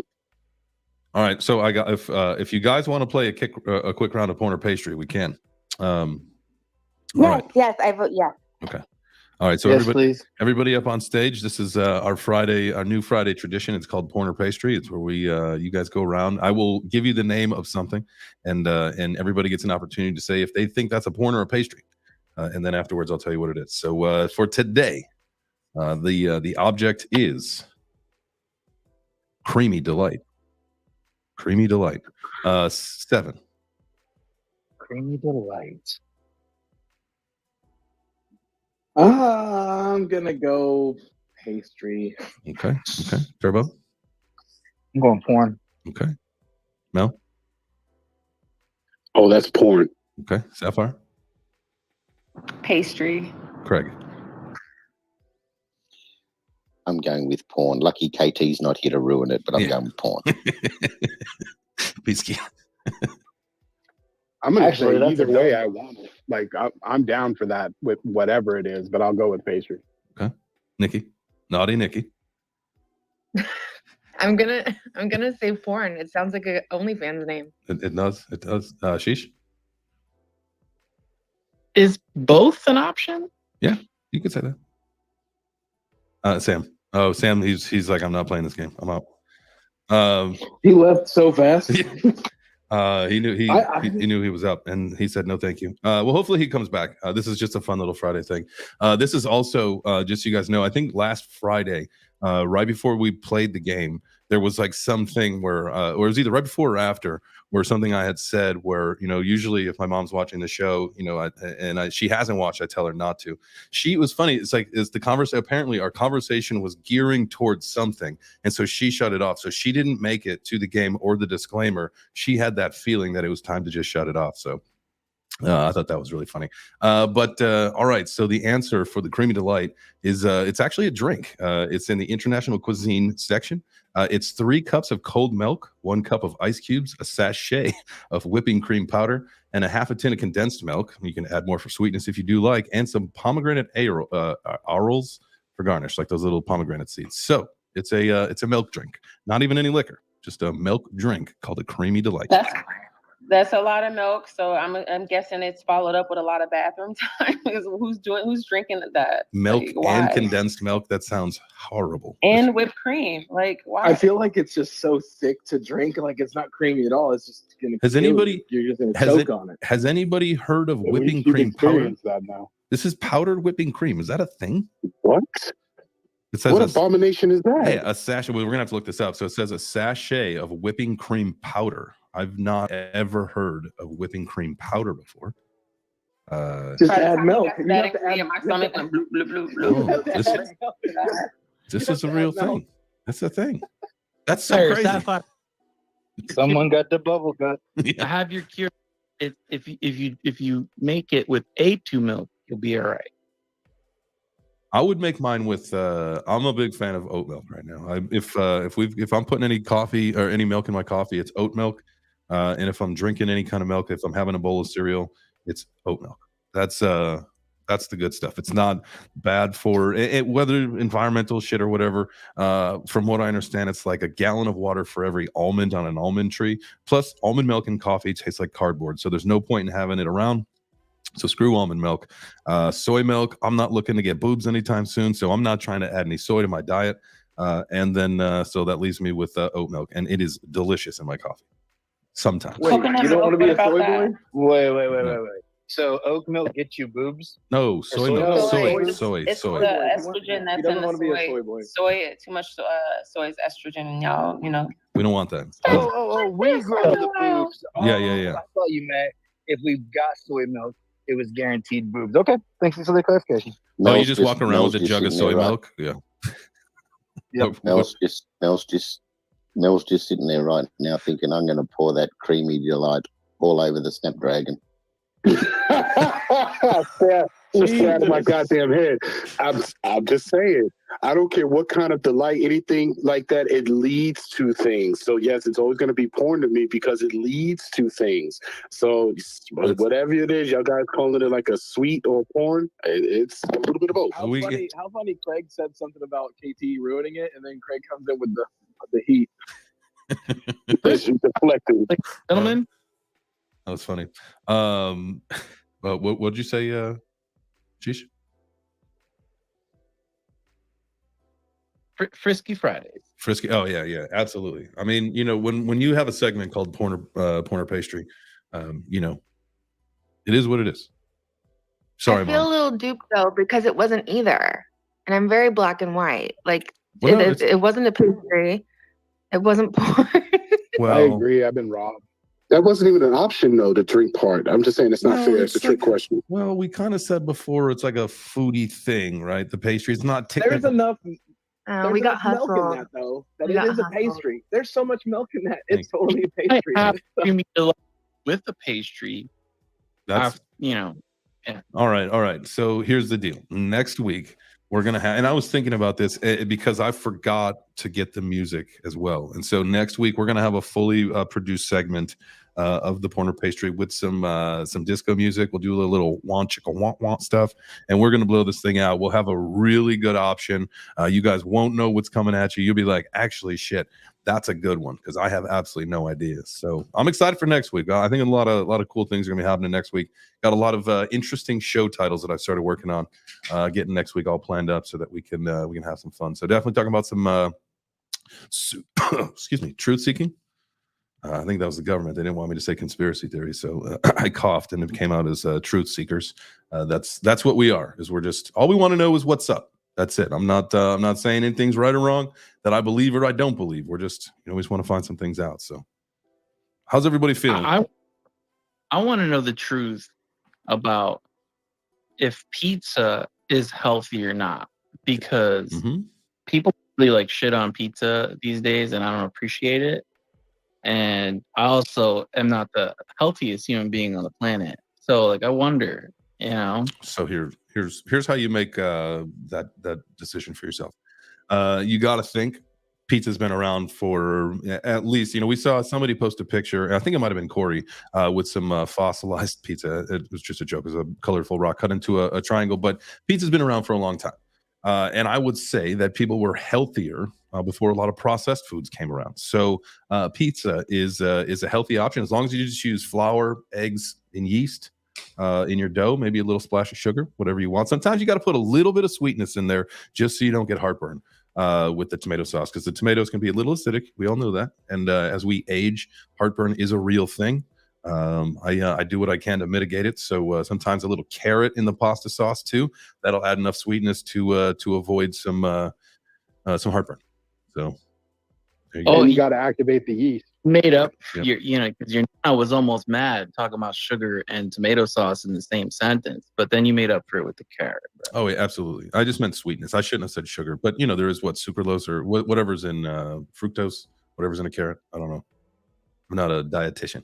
right. So I got if you guys want to play a quick round of porn or pastry, we can. All right. Yes, I vote yes. Okay. All right, so Yes, please. everybody up on stage. This is our new Friday tradition. It's called Porn or Pastry. It's where we you guys go around. I will give you the name of something, and everybody gets an opportunity to say if they think that's a porn or a pastry, and then afterwards I'll tell you what it is. So for today, the object is Creamy Delight. Creamy Delight. 7. Creamy Delight. I'm gonna go pastry. Okay. Turbo. I'm going porn. Okay. Mel. Oh, that's porn. Okay. Sapphire. Pastry. Craig. I'm going with porn. Lucky KT's not here to ruin it, but I'm going with porn. Peace. I'm gonna Actually, say that's either a way no. I want it. Like I'm down for that with whatever it is, but I'll go with pastry. Okay. Nikki. Naughty Nikki. I'm gonna say porn. It sounds like a OnlyFans name. It does. It does. Sheesh. Is both an option? Yeah, you could say that. Sam. Oh, Sam. He's like, I'm not playing this game. I'm out. He left so fast. He knew he knew he was up, and he said no, thank you. Well, hopefully he comes back. This is just a fun little Friday thing. This is also just so you guys know. I think last Friday, right before we played the game, there was like something where, or it was either right before or after, where something I had said where usually if my mom's watching the show, she hasn't watched, I tell her not to. She was funny. It's like the conversation. Apparently, our conversation was gearing towards something, and so she shut it off. So she didn't make it to the game or the disclaimer. She had that feeling that it was time to just shut it off. So I thought that was really funny. But all right. So the answer for the Creamy Delight is it's actually a drink. It's in the international cuisine section. It's 3 cups of cold milk, 1 cup of ice cubes, a sachet of whipping cream powder, and a half a tin of condensed milk. You can add more for sweetness if you do like, and some pomegranate arils for garnish, like those little pomegranate seeds. So it's a milk drink, not even any liquor, just a milk drink called a Creamy Delight. That's a lot of milk, so I'm guessing it's followed up with a lot of bathroom time. Who's drinking that? Milk Like, why? and condensed milk. That sounds horrible. And whipped cream. Like, why? I feel like it's just so thick to drink. Like it's not creamy at all. It's just gonna. Has kill anybody? you. You're just gonna has choke it- on it. Has anybody heard of Yeah, whipping you've cream powder? experienced that now. This is powdered whipping cream. Is that a thing? What? It says What a- abomination is that? Hey, a sachet. Well, we're gonna have to look this up. So it says a sachet of whipping cream powder. I've not ever heard of whipping cream powder before. Just add milk. You That have to add. my stomach went bloop, bloop, bloop, bloop. Oh, this is a real thing. That's a thing. That's so Sorry, crazy. Sapphire, Someone got the bubble gut. I have your cure. If you make it with A2 milk, you'll be all right. I would make mine with. I'm a big fan of oat milk right now. If I'm putting any coffee or any milk in my coffee, it's oat milk. And if I'm drinking any kind of milk, if I'm having a bowl of cereal, it's oat milk. That's That's the good stuff. It's not bad for whether environmental shit or whatever. From what I understand, it's like a gallon of water for every almond on an almond tree. Plus, almond milk and coffee tastes like cardboard, so there's no point in having it around. So screw almond milk. Soy milk, I'm not looking to get boobs anytime soon, so I'm not trying to add any soy to my diet. And then so that leaves me with oat milk, and it is delicious in my coffee. Sometimes. Wait, you don't want to be a soy boy? Wait. So oat milk gets you boobs? No, soy milk. Soy. It's the estrogen that's in the soy. Soy, too much soy is estrogen, y'all. You know. We don't want that. We grow the boobs. Yeah. I thought you meant if we got soy milk, it was guaranteed boobs. Okay, thanks for the clarification. Oh, you just walk around with a jug of soy milk? Yeah. Yep. Mel's just sitting there right now thinking, I'm going to pour that creamy delight all over the Snapdragon. Just out of my goddamn head. I'm just saying, I don't care what kind of delight, anything like that, it leads to things. So yes, it's always going to be porn to me because it leads to things. So whatever it is, y'all guys calling it like a sweet or porn, it's a little bit of both. How funny Craig said something about KT ruining it, and then Craig comes in with the heat. Deflecting. Gentlemen, that was funny. What'd you say, Sheesh? Frisky Fridays. Frisky. Oh yeah, absolutely. I mean, when you have a segment called Porn or Pastry, it is what it is. Sorry, I feel Mom. a little duped though because it wasn't either, and I'm very black and white. Like Well, it wasn't a pastry, it wasn't porn. I agree. I've been robbed. That wasn't even an option, though, the drink part. I'm just saying it's not fair. It's a trick question. Well, we kind of said before it's like a foodie thing, right? The pastry. It's not. There's enough. we There's got enough milk in hustled. that, though. That We it got is a hustled. pastry. There's so much milk in that. It's totally a pastry. I have creamy delight with the pastry. That's Yeah. all right. So here's the deal. Next week we're gonna have, and I was thinking about this because I forgot to get the music as well. And so next week we're gonna have a fully produced segment of the Porn or Pastry with some disco music. We'll do a little want chicka want stuff, and we're gonna blow this thing out. We'll have a really good option. You guys won't know what's coming at you. You'll be like, actually, shit, that's a good one, because I have absolutely no idea. So I'm excited for next week. I think a lot of cool things are gonna be happening next week. Got a lot of interesting show titles that I started working on, getting next week all planned up so that we can have some fun. So definitely talking about some excuse me, truth seeking. I think that was the government. They didn't want me to say conspiracy theory, so I coughed, and it came out as truth seekers. That's what we are. Is we're just, all we want to know is what's up. That's it. I'm not saying anything's right or wrong that I believe or I don't believe. We're just, we just want to find some things out. So, how's everybody feeling? I want to know the truth about if pizza is healthy or not, because people really like shit on pizza these days, and I don't appreciate it. And I also am not the healthiest human being on the planet, so like I wonder, So here's how you make that decision for yourself. You got to think pizza's been around for at least, we saw somebody post a picture. I think it might have been Corey with some fossilized pizza. It was just a joke. It was a colorful rock cut into a triangle, but pizza's been around for a long time. And I would say that people were healthier before a lot of processed foods came around. So pizza is a healthy option as long as you just use flour, eggs, and yeast in your dough, maybe a little splash of sugar, whatever you want. Sometimes you got to put a little bit of sweetness in there just so you don't get heartburn with the tomato sauce, because the tomatoes can be a little acidic. We all know that. And as we age, heartburn is a real thing. I do what I can to mitigate it. So sometimes a little carrot in the pasta sauce too. That'll add enough sweetness to avoid some heartburn. So there you go. You got to activate the yeast. Made up. Yep. Because I was almost mad talking about sugar and tomato sauce in the same sentence, but then you made up for it with the carrot. Bro. Oh, yeah, absolutely. I just meant sweetness. I shouldn't have said sugar, but there is sucralose or whatever's in fructose, whatever's in a carrot. I don't know. I'm not a dietitian.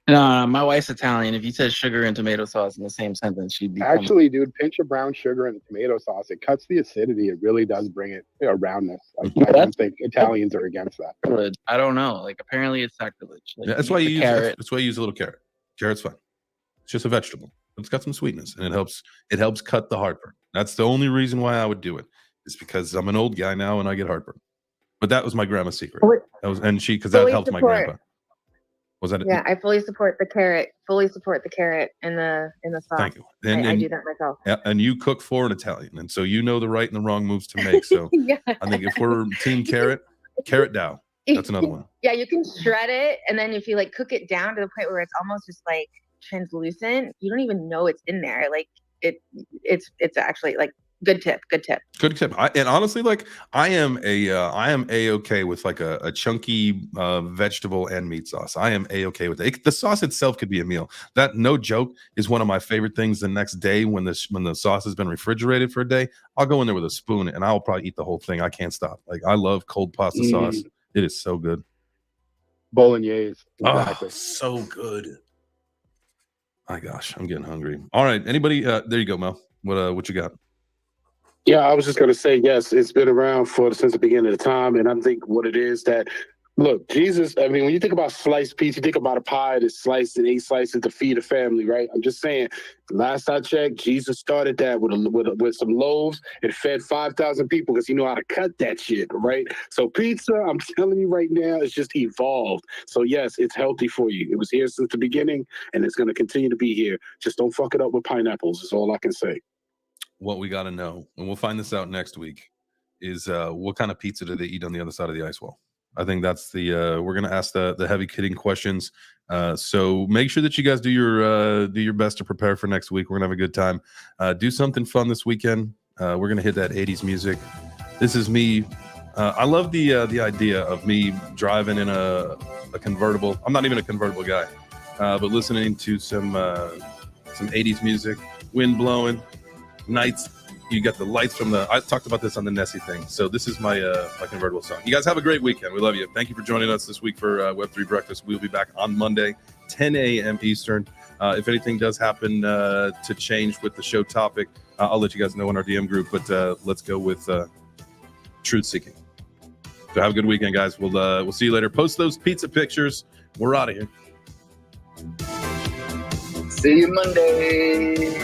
No, my wife's Italian. If you said sugar and tomato sauce in the same sentence, she'd be Actually, dude, pinch of brown sugar in the tomato sauce. It cuts the acidity. It really does bring it a roundness. I don't think Italians are against that. sacrilege. I don't know. Like apparently it's sacrilege. Like, Yeah, that's why you use carrot. that's why you use a little carrot. Carrot's fine. It's just a vegetable. It's got some sweetness, and it helps cut the heartburn. That's the only reason why I would do it. Is because I'm an old guy now and I get heartburn. But that was my grandma's secret. That was, and because that helped my grandpa. Was that? Yeah, I fully support the carrot. Fully support the carrot in the sauce. Thank you. I do that myself. Yeah, and you cook for an Italian, and so you know the right and the wrong moves to make. So Yeah. I think if we're team carrot dow. That's another one. Yeah, you can shred it, and then if you like cook it down to the point where it's almost just like translucent, you don't even know it's in there. Like it's actually like good tip. Good tip. And honestly, like I am a-okay with like a chunky vegetable and meat sauce. I am a-okay with it. The sauce itself could be a meal. That, no joke, is one of my favorite things. The next day when the sauce has been refrigerated for a day, I'll go in there with a spoon and I'll probably eat the whole thing. I can't stop. Like I love cold pasta sauce. It is so good. Bolognese. Exactly. Oh, so good. My gosh, I'm getting hungry. All right, anybody? There you go, Mel. What you got? Yeah, I was just going to say, yes, it's been around since the beginning of the time. And I think what it is that, look, Jesus, I mean, when you think about sliced pizza, you think about a pie that's sliced and 8 slices to feed a family, right? I'm just saying, last I checked, Jesus started that with some loaves and fed 5,000 people because he knew how to cut that shit, right? So pizza, I'm telling you right now, it's just evolved. So yes, it's healthy for you. It was here since the beginning and it's going to continue to be here. Just don't fuck it up with pineapples is all I can say. What we got to know, and we'll find this out next week, is what kind of pizza do they eat on the other side of the ice wall? I think that's we're going to ask the heavy hitting questions. So make sure that you guys do your best to prepare for next week. We're going to have a good time. Do something fun this weekend. We're going to hit that 80s music. This is me. I love the idea of me driving in a convertible. I'm not even a convertible guy, but listening to some 80s music, wind blowing. Nights, you got the lights from I talked about this on the Nessie thing. So this is my convertible song. You guys have a great weekend. We love you. Thank you for joining us this week for Web3 Breakfast. We'll be back on Monday, 10 a.m. Eastern. If anything does happen to change with the show topic, I'll let you guys know in our DM group. But let's go with truth seeking. So have a good weekend, guys. We'll see you later. Post those pizza pictures. We're out of here. See you Monday.